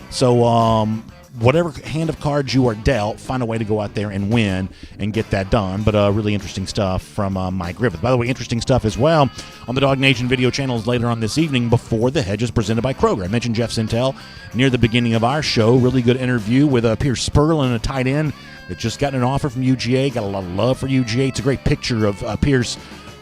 So, whatever hand of cards you are dealt, find a way to go out there and win and get that done. But really interesting stuff from Mike Griffith. By the way, interesting stuff as well on the DawgNation video channels later on this evening before the Hedge is presented by Kroger. I mentioned Jeff Sintel near the beginning of our show. Really good interview with Pierce Spurlin, a tight end that just got an offer from UGA. Got a lot of love for UGA. It's a great picture of Pierce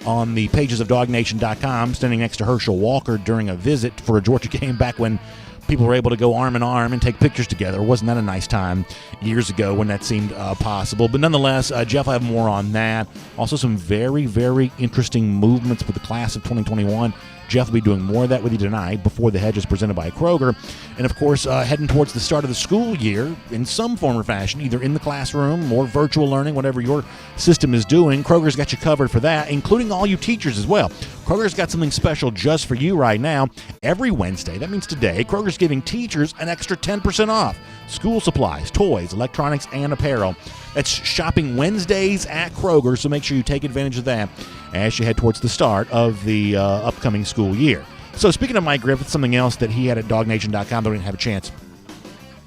on the pages of DawgNation.com standing next to Herschel Walker during a visit for a Georgia game back when people were able to go arm in arm and take pictures together. Wasn't that a nice time years ago when that seemed possible? But nonetheless, Jeff will have more on that. Also some very, very interesting movements with the class of 2021. Jeff will be doing more of that with you tonight before the Hedge is presented by Kroger. And, of course, heading towards the start of the school year in some form or fashion, either in the classroom or virtual learning, whatever your system is doing, Kroger's got you covered for that, including all you teachers as well. Kroger's got something special just for you right now. Every Wednesday, that means today, Kroger's giving teachers an extra 10% off. School supplies, toys, electronics, and apparel. That's shopping Wednesdays at Kroger, so make sure you take advantage of that as you head towards the start of the upcoming school year. So speaking of Mike Griffith, something else that he had at DawgNation.com that we didn't have a chance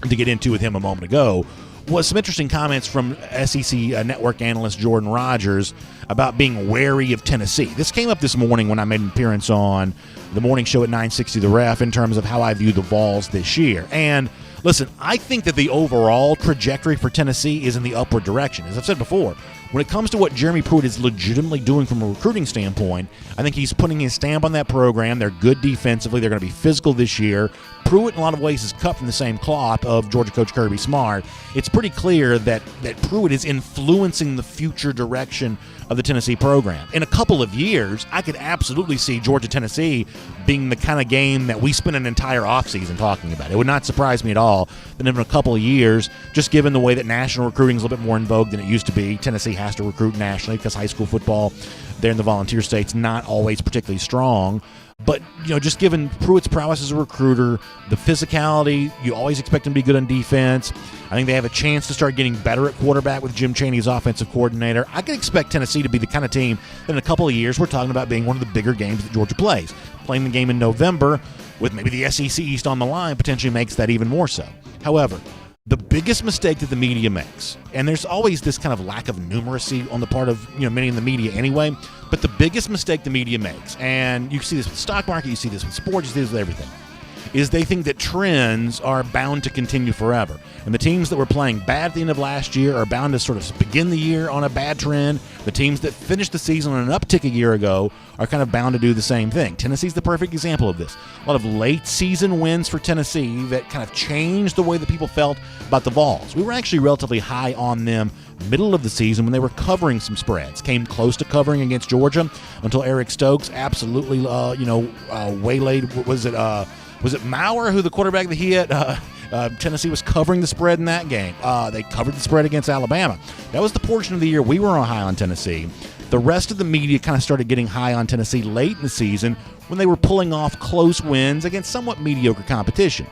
to get into with him a moment ago was some interesting comments from SEC network analyst Jordan Rogers about being wary of Tennessee. This came up this morning when I made an appearance on the morning show at 960 The Ref in terms of how I view the Vols this year. And listen, I think that the overall trajectory for Tennessee is in the upward direction. As I've said before, when it comes to what Jeremy Pruitt is legitimately doing from a recruiting standpoint, I think he's putting his stamp on that program. They're good defensively. They're going to be physical this year. Pruitt, in a lot of ways, is cut from the same cloth of Georgia coach Kirby Smart. It's pretty clear that Pruitt is influencing the future direction of the Tennessee program. In a couple of years, I could absolutely see Georgia-Tennessee being the kind of game that we spend an entire offseason talking about. It would not surprise me at all that in a couple of years, just given the way that national recruiting is a little bit more in vogue than it used to be, Tennessee has to recruit nationally because high school football there in the volunteer states not always particularly strong. But, just given Pruitt's prowess as a recruiter, the physicality, you always expect him to be good on defense. I think they have a chance to start getting better at quarterback with Jim Chaney as offensive coordinator. I could expect Tennessee to be the kind of team that in a couple of years we're talking about being one of the bigger games that Georgia plays. Playing the game in November with maybe the SEC East on the line potentially makes that even more so. However, the biggest mistake that the media makes, and there's always this kind of lack of numeracy on the part of many in the media anyway, but the biggest mistake the media makes, and you see this with the stock market, you see this with sports, you see this with everything, is they think that trends are bound to continue forever. And the teams that were playing bad at the end of last year are bound to sort of begin the year on a bad trend. The teams that finished the season on an uptick a year ago are kind of bound to do the same thing. Tennessee's the perfect example of this. A lot of late season wins for Tennessee that kind of changed the way that people felt about the Vols. We were actually relatively high on them middle of the season when they were covering some spreads. Came close to covering against Georgia until Eric Stokes absolutely, waylaid. Was it Maurer who the quarterback that he hit? Tennessee was covering the spread in that game. They covered the spread against Alabama. That was the portion of the year we were on high on Tennessee. The rest of the media kind of started getting high on Tennessee late in the season when they were pulling off close wins against somewhat mediocre competition.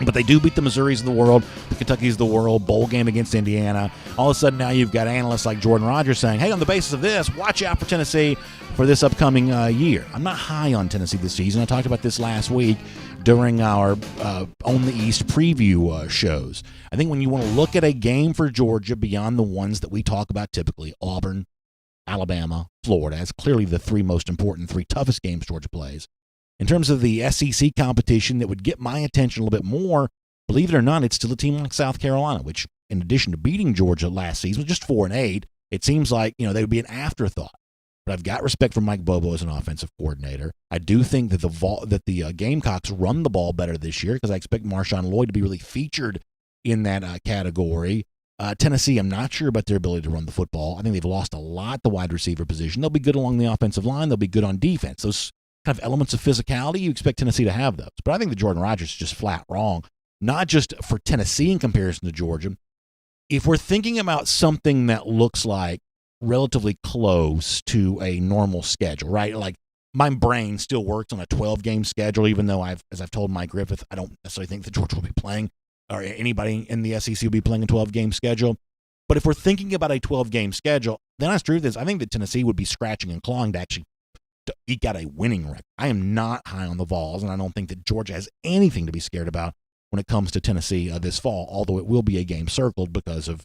But they do beat the Missouris of the world, the Kentuckys of the world, bowl game against Indiana. All of a sudden now you've got analysts like Jordan Rogers saying, hey, on the basis of this, watch out for Tennessee for this upcoming year. I'm not high on Tennessee this season. I talked about this last week during our On the East preview shows. I think when you want to look at a game for Georgia beyond the ones that we talk about typically, Auburn, Alabama, Florida, as clearly the three most important, three toughest games Georgia plays. In terms of the SEC competition that would get my attention a little bit more, believe it or not, it's still a team like South Carolina, which in addition to beating Georgia last season, was just 4-8. It seems like, they would be an afterthought. But I've got respect for Mike Bobo as an offensive coordinator. I do think that the Gamecocks run the ball better this year because I expect Marshawn Lloyd to be really featured in that category. Tennessee, I'm not sure about their ability to run the football. I think they've lost a lot at the wide receiver position. They'll be good along the offensive line. They'll be good on defense. Those kind of elements of physicality, you expect Tennessee to have those. But I think that Jordan Rogers is just flat wrong, not just for Tennessee in comparison to Georgia. If we're thinking about something that looks like relatively close to a normal schedule, right? Like my brain still works on a 12-game schedule, even though as I've told Mike Griffith, I don't necessarily think that Georgia will be playing or anybody in the SEC will be playing a 12-game schedule. But if we're thinking about a 12-game schedule, then I truth is I think that Tennessee would be scratching and clawing to actually eke out a winning record. I am not high on the Vols, and I don't think that Georgia has anything to be scared about when it comes to Tennessee this fall, although it will be a game circled because of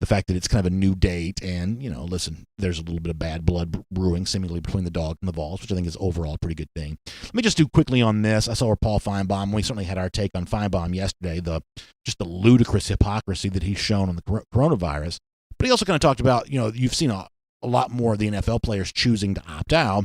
the fact that it's kind of a new date. And, listen, there's a little bit of bad blood brewing seemingly between the Dog and the Vols, which I think is overall a pretty good thing. Let me just do quickly on this. I saw where Paul Feinbaum, we certainly had our take on Feinbaum yesterday, just the ludicrous hypocrisy that he's shown on the coronavirus. But he also kind of talked about, you've seen a lot more of the NFL players choosing to opt out.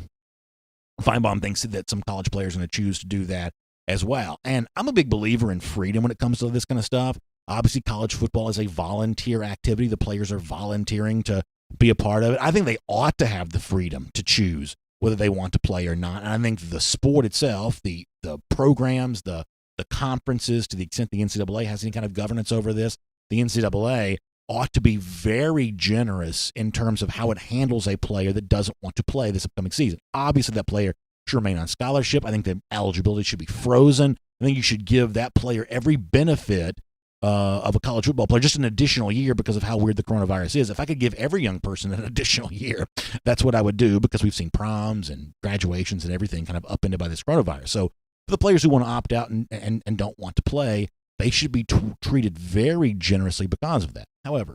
Feinbaum thinks that some college players are going to choose to do that as well. And I'm a big believer in freedom when it comes to this kind of stuff. Obviously, college football is a volunteer activity. The players are volunteering to be a part of it. I think they ought to have the freedom to choose whether they want to play or not. And I think the sport itself, the programs, the conferences, to the extent the NCAA has any kind of governance over this, the NCAA ought to be very generous in terms of how it handles a player that doesn't want to play this upcoming season. Obviously, that player should remain on scholarship. I think the eligibility should be frozen. I think you should give that player every benefit of a college football player, just an additional year because of how weird the coronavirus is. If I could give every young person an additional year, that's what I would do, because we've seen proms and graduations and everything kind of upended by this coronavirus. So for the players who want to opt out and don't want to play, they should be treated very generously because of that. However,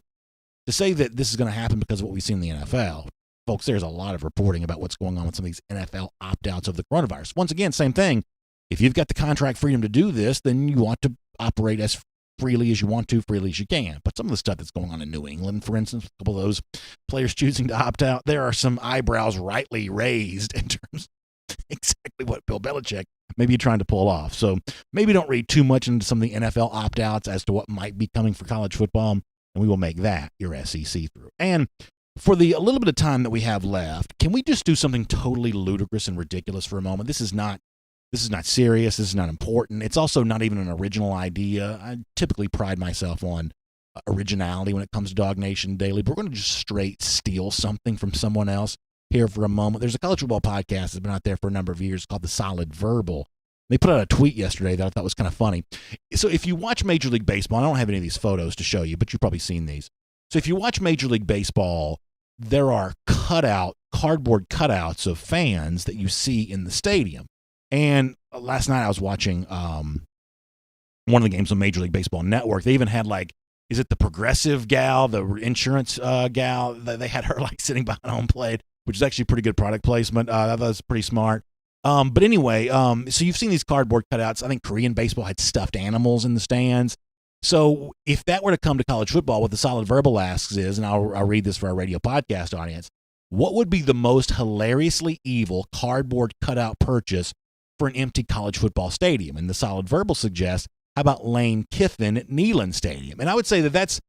to say that this is going to happen because of what we see in the NFL, folks, there's a lot of reporting about what's going on with some of these NFL opt-outs of the coronavirus. Once again, same thing. If you've got the contract freedom to do this, then you want to operate as freely as you want to, freely as you can. But some of the stuff that's going on in New England, for instance, a couple of those players choosing to opt out, there are some eyebrows rightly raised in terms of exactly what Bill Belichick may be trying to pull off. So maybe don't read too much into some of the NFL opt-outs as to what might be coming for college football, and we will make that your SEC through. And for a little bit of time that we have left, can we just do something totally ludicrous and ridiculous for a moment? This is not serious. This is not important. It's also not even an original idea. I typically pride myself on originality when it comes to DawgNation Daily, but we're going to just straight steal something from someone else here for a moment. There's a college football podcast that's been out there for a number of years called The Solid Verbal. They put out a tweet yesterday that I thought was kind of funny. So if you watch Major League Baseball, I don't have any of these photos to show you, but you've probably seen these. So if you watch Major League Baseball, there are cardboard cutouts of fans that you see in the stadium. And last night I was watching one of the games on Major League Baseball Network. They even had is it the progressive gal, the insurance gal? They had her sitting behind home plate, which is actually pretty good product placement. That was pretty smart. But anyway, so you've seen these cardboard cutouts. I think Korean baseball had stuffed animals in the stands. So if that were to come to college football, what the Solid Verbal asks is, and I'll read this for our radio podcast audience, what would be the most hilariously evil cardboard cutout purchase for an empty college football stadium? And the Solid Verbal suggests, how about Lane Kiffin at Neyland Stadium? And I would say that that's,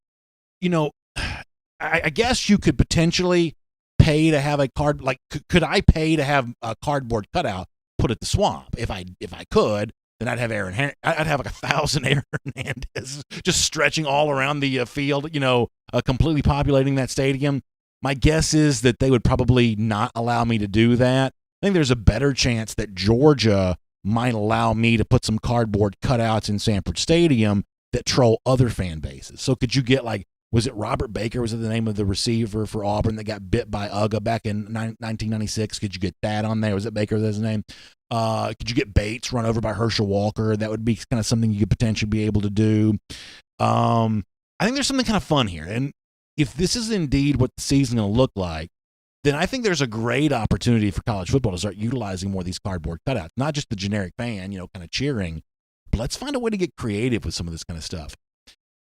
I guess you could potentially pay to have a card, like, could I pay to have a cardboard cutout put at the Swamp? If I could, then I'd have I'd have like 1,000 Aaron Hernandez just stretching all around the field, completely populating that stadium. My guess is that they would probably not allow me to do that. I think there's a better chance that Georgia might allow me to put some cardboard cutouts in Sanford Stadium that troll other fan bases. So could you get, like, was it Robert Baker? Was it the name of the receiver for Auburn that got bit by UGA back in 1996? Could you get that on there? Was it Baker? That's his name. Could you get Bates run over by Herschel Walker? That would be kind of something you could potentially be able to do. I think there's something kind of fun here. And if this is indeed what the season's going to look like, then I think there's a great opportunity for college football to start utilizing more of these cardboard cutouts. Not just the generic fan, kind of cheering, but let's find a way to get creative with some of this kind of stuff.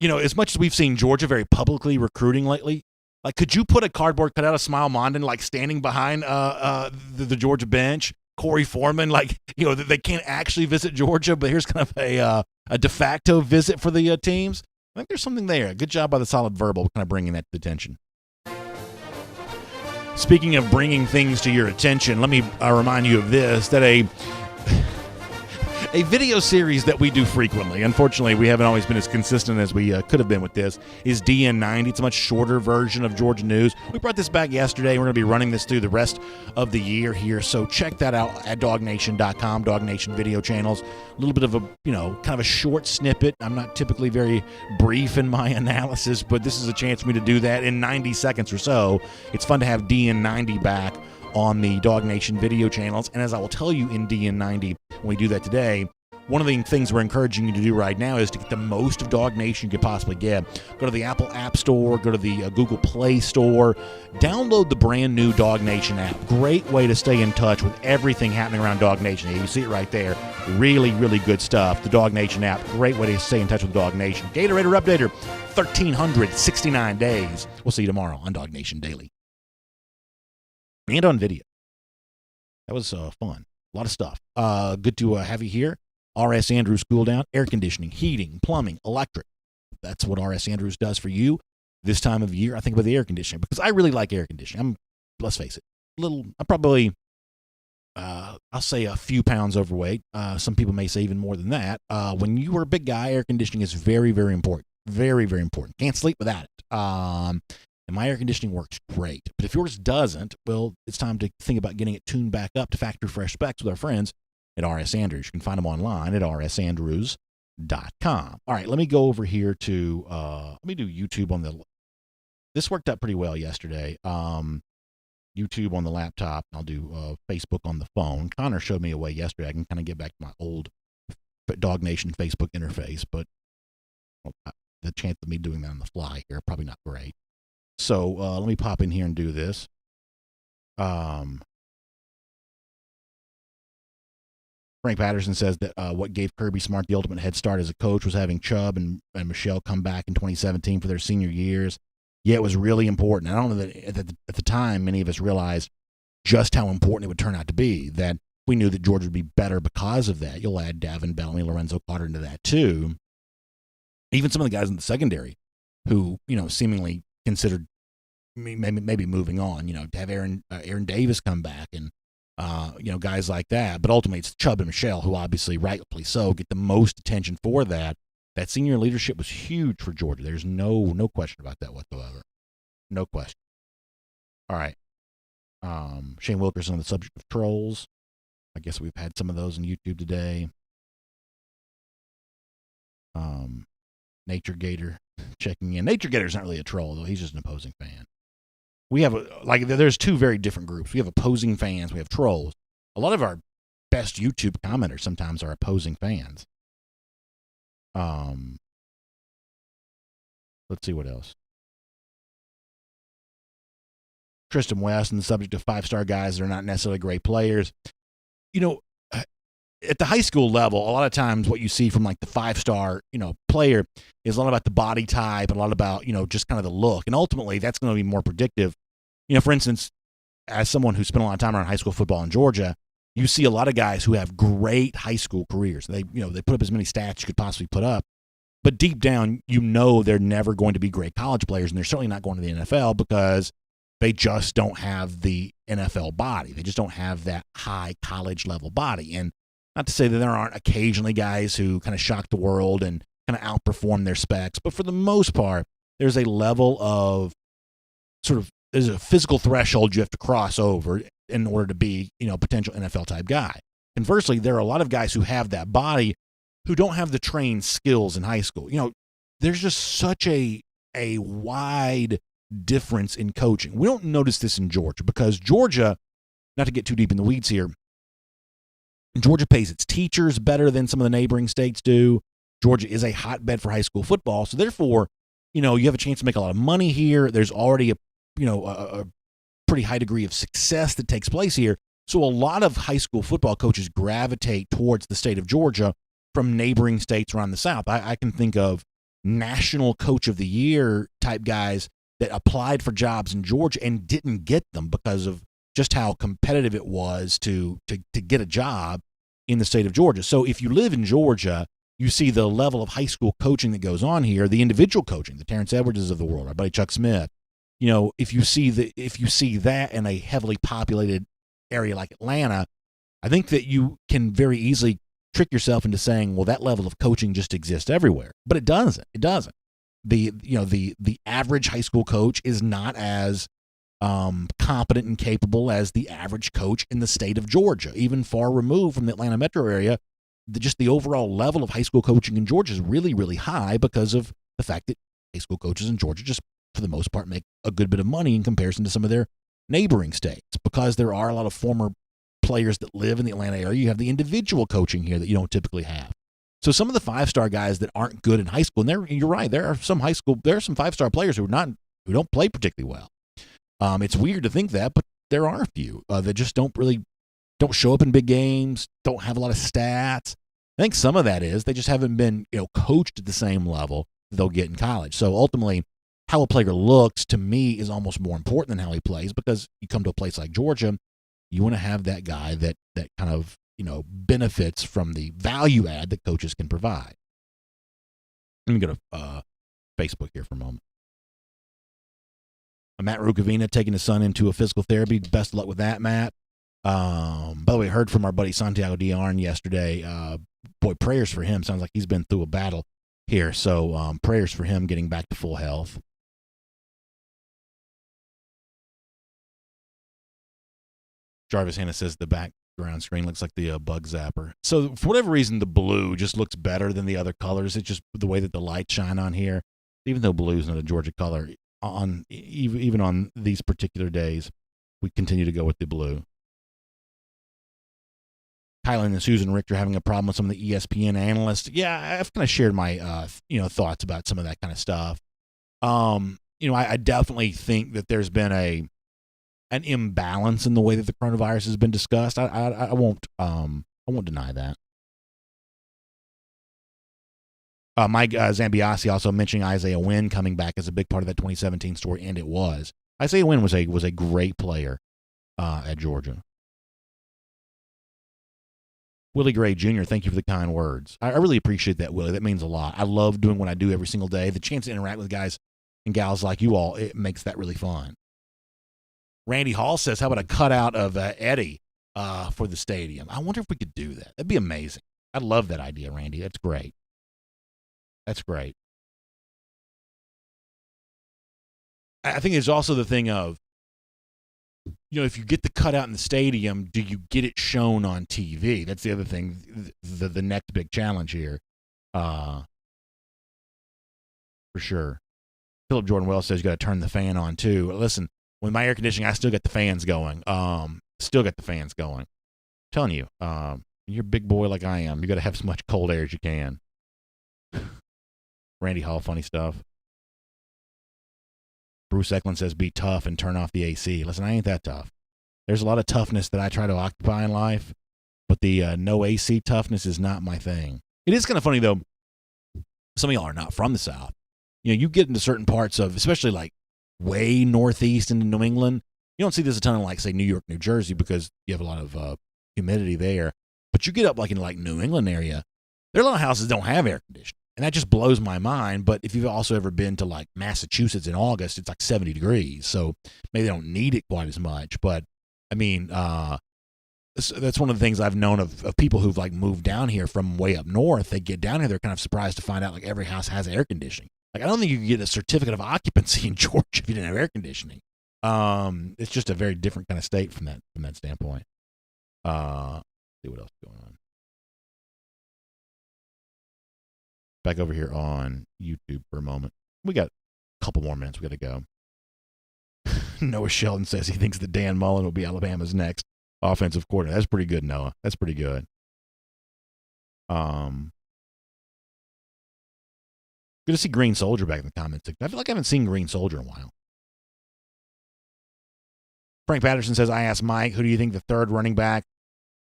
As much as we've seen Georgia very publicly recruiting lately, like, could you put a cardboard cutout of Smile Mondon, like, standing behind the Georgia bench? Corey Foreman, like, they can't actually visit Georgia, but here's kind of a de facto visit for the teams. I think there's something there. Good job by the Solid Verbal, kind of bringing that to attention. Speaking of bringing things to your attention, let me remind you of this, that a video series that we do frequently, unfortunately we haven't always been as consistent as we could have been with this, is DN90. It's a much shorter version of Georgia news. We brought this back yesterday. We're going to be running this through the rest of the year here, so check that out at DawgNation.com, DawgNation video channels. A little bit of a, kind of a short snippet. I'm not typically very brief in my analysis, but this is a chance for me to do that in 90 seconds or so. It's fun to have DN90 back on the DawgNation video channels. And as I will tell you in DN90 when we do that today, one of the things we're encouraging you to do right now is to get the most of DawgNation you could possibly get. Go to the Apple App Store, go to the Google Play Store, download the brand new DawgNation app. Great way to stay in touch with everything happening around DawgNation. You see it right there. Really, really good stuff. The DawgNation app, great way to stay in touch with DawgNation. Gatorade Updater, 1,369 days. We'll see you tomorrow on DawgNation Daily. And on video. That was fun. A lot of stuff. Good to have you here. R.S. Andrews Cool Down, air conditioning, heating, plumbing, electric. That's what R.S. Andrews does for you this time of year. I think about the air conditioning because I really like air conditioning. Let's face it, I'm probably, I'll say a few pounds overweight. Some people may say even more than that. When you are a big guy, air conditioning is very, very important. Very, very important. Can't sleep without it. And my air conditioning works great. But if yours doesn't, well, it's time to think about getting it tuned back up to factory fresh specs with our friends at R.S. Andrews. You can find them online at rsandrews.com. All right, let me go over here to, let me do YouTube on the, this worked out pretty well yesterday. YouTube on the laptop. I'll do Facebook on the phone. Connor showed me a way yesterday. I can kind of get back to my old DawgNation Facebook interface, but the chance of me doing that on the fly here, probably not great. So let me pop in here and do this. Frank Patterson says that what gave Kirby Smart the ultimate head start as a coach was having Chubb and Michelle come back in 2017 for their senior years. Yeah, it was really important. I don't know that at the time many of us realized just how important it would turn out to be, that we knew that Georgia would be better because of that. You'll add Davin Bellamy, Lorenzo Carter into that too. Even some of the guys in the secondary who, seemingly considered maybe moving on, to have Aaron Davis come back and, guys like that. But ultimately it's Chubb and Michelle who obviously, rightly so, get the most attention for that. That senior leadership was huge for Georgia. There's no question about that whatsoever. No question. All right. Shane Wilkerson on the subject of trolls. I guess we've had some of those on YouTube today. Nature Gator checking in. Nature Gator's not really a troll, though. He's just an opposing fan. We have, there's two very different groups. We have opposing fans. We have trolls. A lot of our best YouTube commenters sometimes are opposing fans. Let's see what else. Tristan West on the subject of five-star guys that are not necessarily great players. at the high school level, a lot of times what you see from like the 5-star, player is a lot about the body type and a lot about, just kind of the look. And ultimately that's going to be more predictive. For instance, as someone who spent a lot of time around high school football in Georgia, you see a lot of guys who have great high school careers. They put up as many stats you could possibly put up. But deep down, they're never going to be great college players, and they're certainly not going to the NFL because they just don't have the NFL body. They just don't have that high college level body. And not to say that there aren't occasionally guys who kind of shock the world and kind of outperform their specs, but for the most part, there's a level of there's a physical threshold you have to cross over in order to be, potential NFL type guy. Conversely, there are a lot of guys who have that body who don't have the trained skills in high school. There's just such a wide difference in coaching. We don't notice this in Georgia because Georgia, not to get too deep in the weeds here, Georgia pays its teachers better than some of the neighboring states do. Georgia is a hotbed for high school football. So therefore, you have a chance to make a lot of money here. There's already a pretty high degree of success that takes place here. So a lot of high school football coaches gravitate towards the state of Georgia from neighboring states around the South. I can think of national coach of the year type guys that applied for jobs in Georgia and didn't get them because of just how competitive it was to get a job in the state of Georgia. So if you live in Georgia, you see the level of high school coaching that goes on here, the individual coaching, the Terrence Edwardses of the world, our buddy Chuck Smith. If you see that in a heavily populated area like Atlanta, I think that you can very easily trick yourself into saying, well, that level of coaching just exists everywhere. But it doesn't. It doesn't. The average high school coach is not as competent and capable as the average coach in the state of Georgia, even far removed from the Atlanta metro area. Just the overall level of high school coaching in Georgia is really, really high because of the fact that high school coaches in Georgia just, for the most part, make a good bit of money in comparison to some of their neighboring states. Because there are a lot of former players that live in the Atlanta area, you have the individual coaching here that you don't typically have. So some of the 5-star guys that aren't good in high school, and you're right, there are some 5-star players who don't play particularly well. It's weird to think that, but there are a few that just don't show up in big games, don't have a lot of stats. I think some of that is they just haven't been coached at the same level they'll get in college. So ultimately, how a player looks to me is almost more important than how he plays, because you come to a place like Georgia, you want to have that guy that kind of benefits from the value add that coaches can provide. Let me go to Facebook here for a moment. Matt Rukavina taking his son into a physical therapy. Best of luck with that, Matt. By the way, heard from our buddy Santiago Diarn yesterday. Boy, prayers for him. Sounds like he's been through a battle here. So prayers for him getting back to full health. Jarvis Hanna says the background screen looks like the bug zapper. So for whatever reason, the blue just looks better than the other colors. It's just the way that the lights shine on here. Even though blue is not a Georgia color, even on these particular days, we continue to go with the blue. Kylan and Susan Richter having a problem with some of the ESPN analysts. Yeah, I've kind of shared my thoughts about some of that kind of stuff. I definitely think that there's been an imbalance in the way that the coronavirus has been discussed. I won't deny that. Mike Zambiasi also mentioning Isaiah Wynn coming back as a big part of that 2017 story, and it was. Isaiah Wynn was a great player at Georgia. Willie Gray Jr., thank you for the kind words. I really appreciate that, Willie. That means a lot. I love doing what I do every single day. The chance to interact with guys and gals like you all, it makes that really fun. Randy Hall says, how about a cutout of Eddie for the stadium? I wonder if we could do that. That'd be amazing. I love that idea, Randy. That's great. That's great. I think there's also the thing of, if you get the cutout in the stadium, do you get it shown on TV? That's the other thing, the next big challenge here. For sure. Philip Jordan Wells says you got to turn the fan on too. Listen, with my air conditioning, I still get the fans going. I'm telling you, you're a big boy like I am. You got to have as much cold air as you can. Randy Hall, funny stuff. Bruce Eklund says, be tough and turn off the AC. Listen, I ain't that tough. There's a lot of toughness that I try to occupy in life, but the no AC toughness is not my thing. It is kind of funny, though. Some of y'all are not from the South. You get into certain parts of, especially like way northeast into New England. You don't see this a ton in, like, say, New York, New Jersey, because you have a lot of humidity there. But you get up like in like New England area, there are a lot of houses that don't have air conditioning. And that just blows my mind. But if you've also ever been to like Massachusetts in August, it's like 70 degrees. So maybe they don't need it quite as much. But I mean, that's one of the things I've known of people who've like moved down here from way up north. They get down here, they're kind of surprised to find out like every house has air conditioning. Like, I don't think you can get a certificate of occupancy in Georgia if you didn't have air conditioning. It's just a very different kind of state from that standpoint. See what else is going on. Back over here on YouTube for a moment. We got a couple more minutes. We got to go. Noah Sheldon says he thinks that Dan Mullen will be Alabama's next offensive coordinator. That's pretty good, Noah. That's pretty good. Good to see Green Soldier back in the comments. I feel like I haven't seen Green Soldier in a while. Frank Patterson says, I asked Mike, who do you think the third running back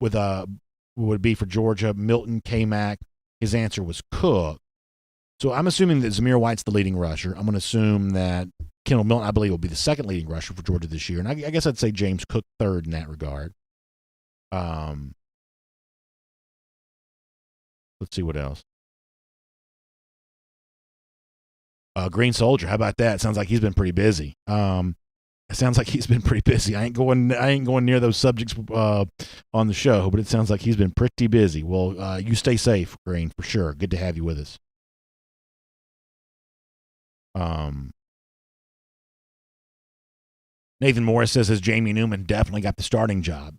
would be for Georgia? Milton, K-Mac. His answer was Cook. So I'm assuming that Zamir White's the leading rusher. I'm going to assume that Kendall Milton, I believe, will be the second leading rusher for Georgia this year. And I guess I'd say James Cook third in that regard. Let's see what else. Green Soldier, how about that? Sounds like he's been pretty busy. It sounds like he's been pretty busy. I ain't going near those subjects on the show, but it sounds like he's been pretty busy. Well, you stay safe, Green, for sure. Good to have you with us. Nathan Morris says Jamie Newman definitely got the starting job.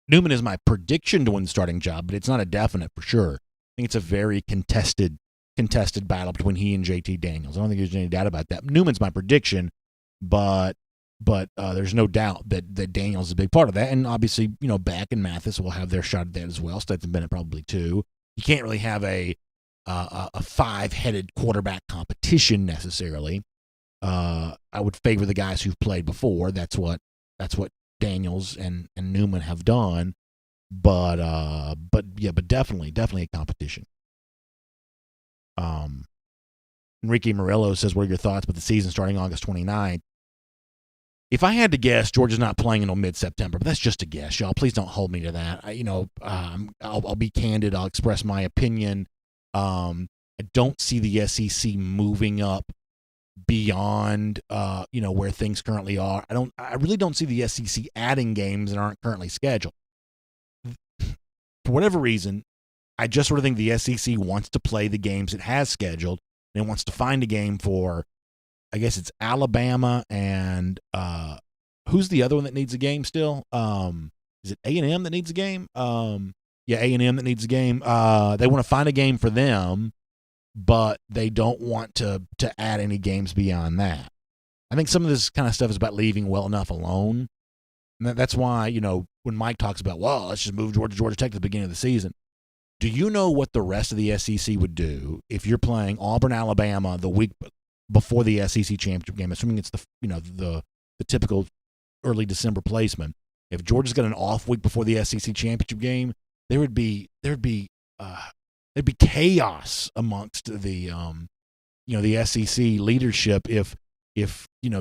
Newman is my prediction to win the starting job, but it's not a definite for sure. I think it's a very contested battle between he and JT Daniels. I don't think there's any doubt about that. Newman's my prediction, but there's no doubt that Daniels is a big part of that. And obviously, Beck and Mathis will have their shot at that as well. Stetson Bennett probably too. You can't really have a five-headed quarterback competition necessarily. I would favor the guys who've played before. That's what Daniels and Newman have done. But definitely a competition. Enrique Morello says, what are your thoughts about the season starting August 29th? If I had to guess, Georgia's not playing until mid-September, but that's just a guess, y'all. Please don't hold me to that. I'll be candid. I'll express my opinion. I don't see the SEC moving up beyond, where things currently are. I really don't see the SEC adding games that aren't currently scheduled. For whatever reason, I just sort of think the SEC wants to play the games it has scheduled, and it wants to find a game for, I guess it's Alabama and who's the other one that needs a game still? Is it A&M that needs a game? Yeah, A&M that needs a game. They want to find a game for them, but they don't want to add any games beyond that. I think some of this kind of stuff is about leaving well enough alone. And that's why, when Mike talks about, well, let's just move Georgia Tech to the beginning of the season. Do you know what the rest of the SEC would do if you're playing Auburn, Alabama the week before the SEC championship game, assuming it's the typical early December placement? If Georgia's got an off week before the SEC championship game, there'd be chaos amongst the the SEC leadership if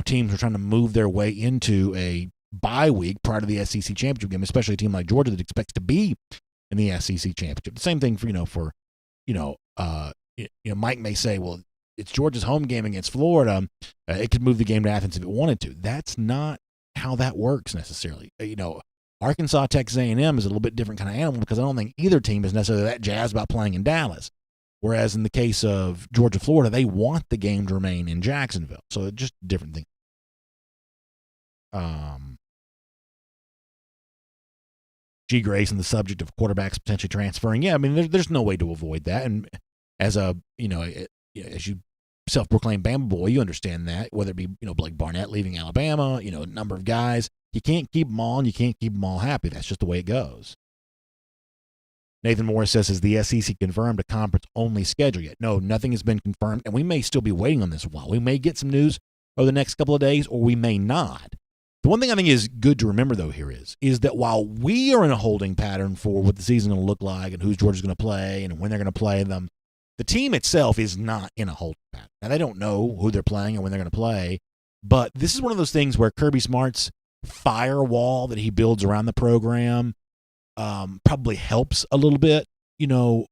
teams were trying to move their way into a bye week prior to the SEC championship game, especially a team like Georgia that expects to be in the SEC championship. The same thing for Mike may say, well, it's Georgia's home game against Florida. It could move the game to Athens if it wanted to. That's not how that works necessarily. Arkansas, Texas A&M is a little bit different kind of animal because I don't think either team is necessarily that jazzed about playing in Dallas. Whereas in the case of Georgia, Florida, they want the game to remain in Jacksonville. So it's just a different thing. G. Grayson, the subject of quarterbacks potentially transferring. Yeah, I mean, there's no way to avoid that. And as as you self-proclaimed Bama boy, you understand that, whether it be, Blake Barnett leaving Alabama, a number of guys, you can't keep them all and you can't keep them all happy. That's just the way it goes. Nathan Morris says, has the SEC confirmed a conference-only schedule yet? No, nothing has been confirmed, and we may still be waiting on this a while. We may get some news over the next couple of days, or we may not. The one thing I think is good to remember, though, here is that while we are in a holding pattern for what the season is going to look like and who's Georgia's going to play and when they're going to play them, the team itself is not in a holding pattern. Now, they don't know who they're playing or when they're going to play, but this is one of those things where Kirby Smart's firewall that he builds around the program probably helps a little bit. You know,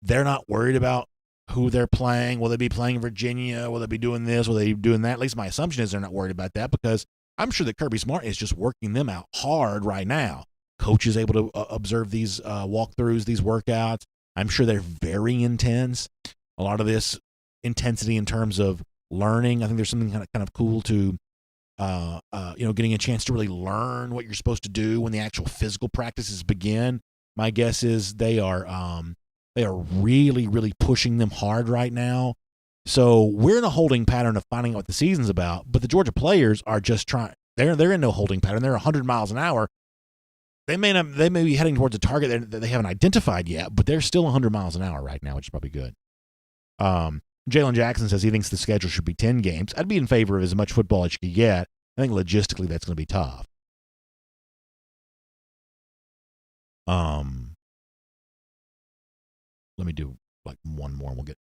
they're not worried about who they're playing. Will they be playing Virginia? Will they be doing this? Will they be doing that? At least my assumption is they're not worried about that, because I'm sure that Kirby Smart is just working them out hard right now. Coach is able to observe these walkthroughs, these workouts. I'm sure they're very intense. A lot of this intensity in terms of learning. I think there's something kind of cool to, getting a chance to really learn what you're supposed to do when the actual physical practices begin. My guess is they are really, really pushing them hard right now. So we're in a holding pattern of finding out what the season's about, but the Georgia players are just trying. They're in no holding pattern. They're 100 miles an hour. They may be heading towards a target that they haven't identified yet, but they're still 100 miles an hour right now, which is probably good. Jalen Jackson says he thinks the schedule should be 10 games. I'd be in favor of as much football as you could get. I think logistically that's going to be tough. Let me do like one more and we'll get.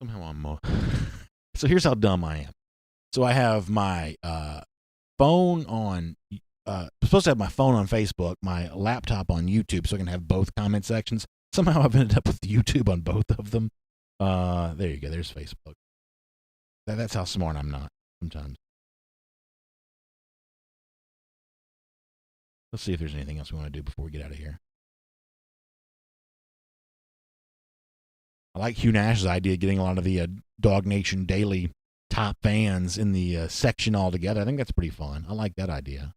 Somehow I'm. So here's how dumb I am. So I have my phone on. I'm supposed to have my phone on Facebook, my laptop on YouTube, so I can have both comment sections. Somehow I've ended up with YouTube on both of them. There you go. There's Facebook. That's how smart I'm not sometimes. Let's see if there's anything else we want to do before we get out of here. I like Hugh Nash's idea of getting a lot of the DawgNation Daily top fans in the section all together. I think that's pretty fun. I like that idea.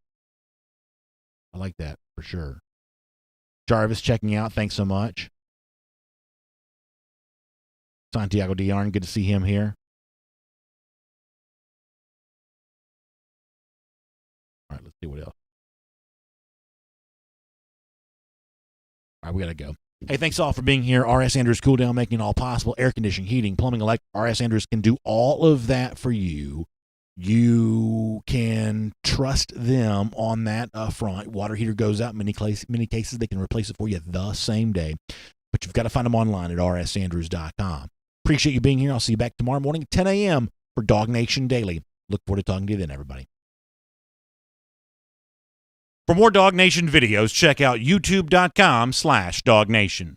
I like that for sure. Jarvis checking out. Thanks so much. Santiago Diarn, good to see him here. All right, let's see what else. All right, we got to go. Hey, thanks all for being here. R.S. Andrews Cool Down, making it all possible. Air conditioning, heating, plumbing, electric. R.S. Andrews can do all of that for you. You can trust them on that front. Water heater goes out. Many cases, they can replace it for you the same day. But you've got to find them online at rsandrews.com. Appreciate you being here. I'll see you back tomorrow morning at 10 a.m. for DawgNation Daily. Look forward to talking to you then, everybody. For more DawgNation videos, check out youtube.com/DawgNation.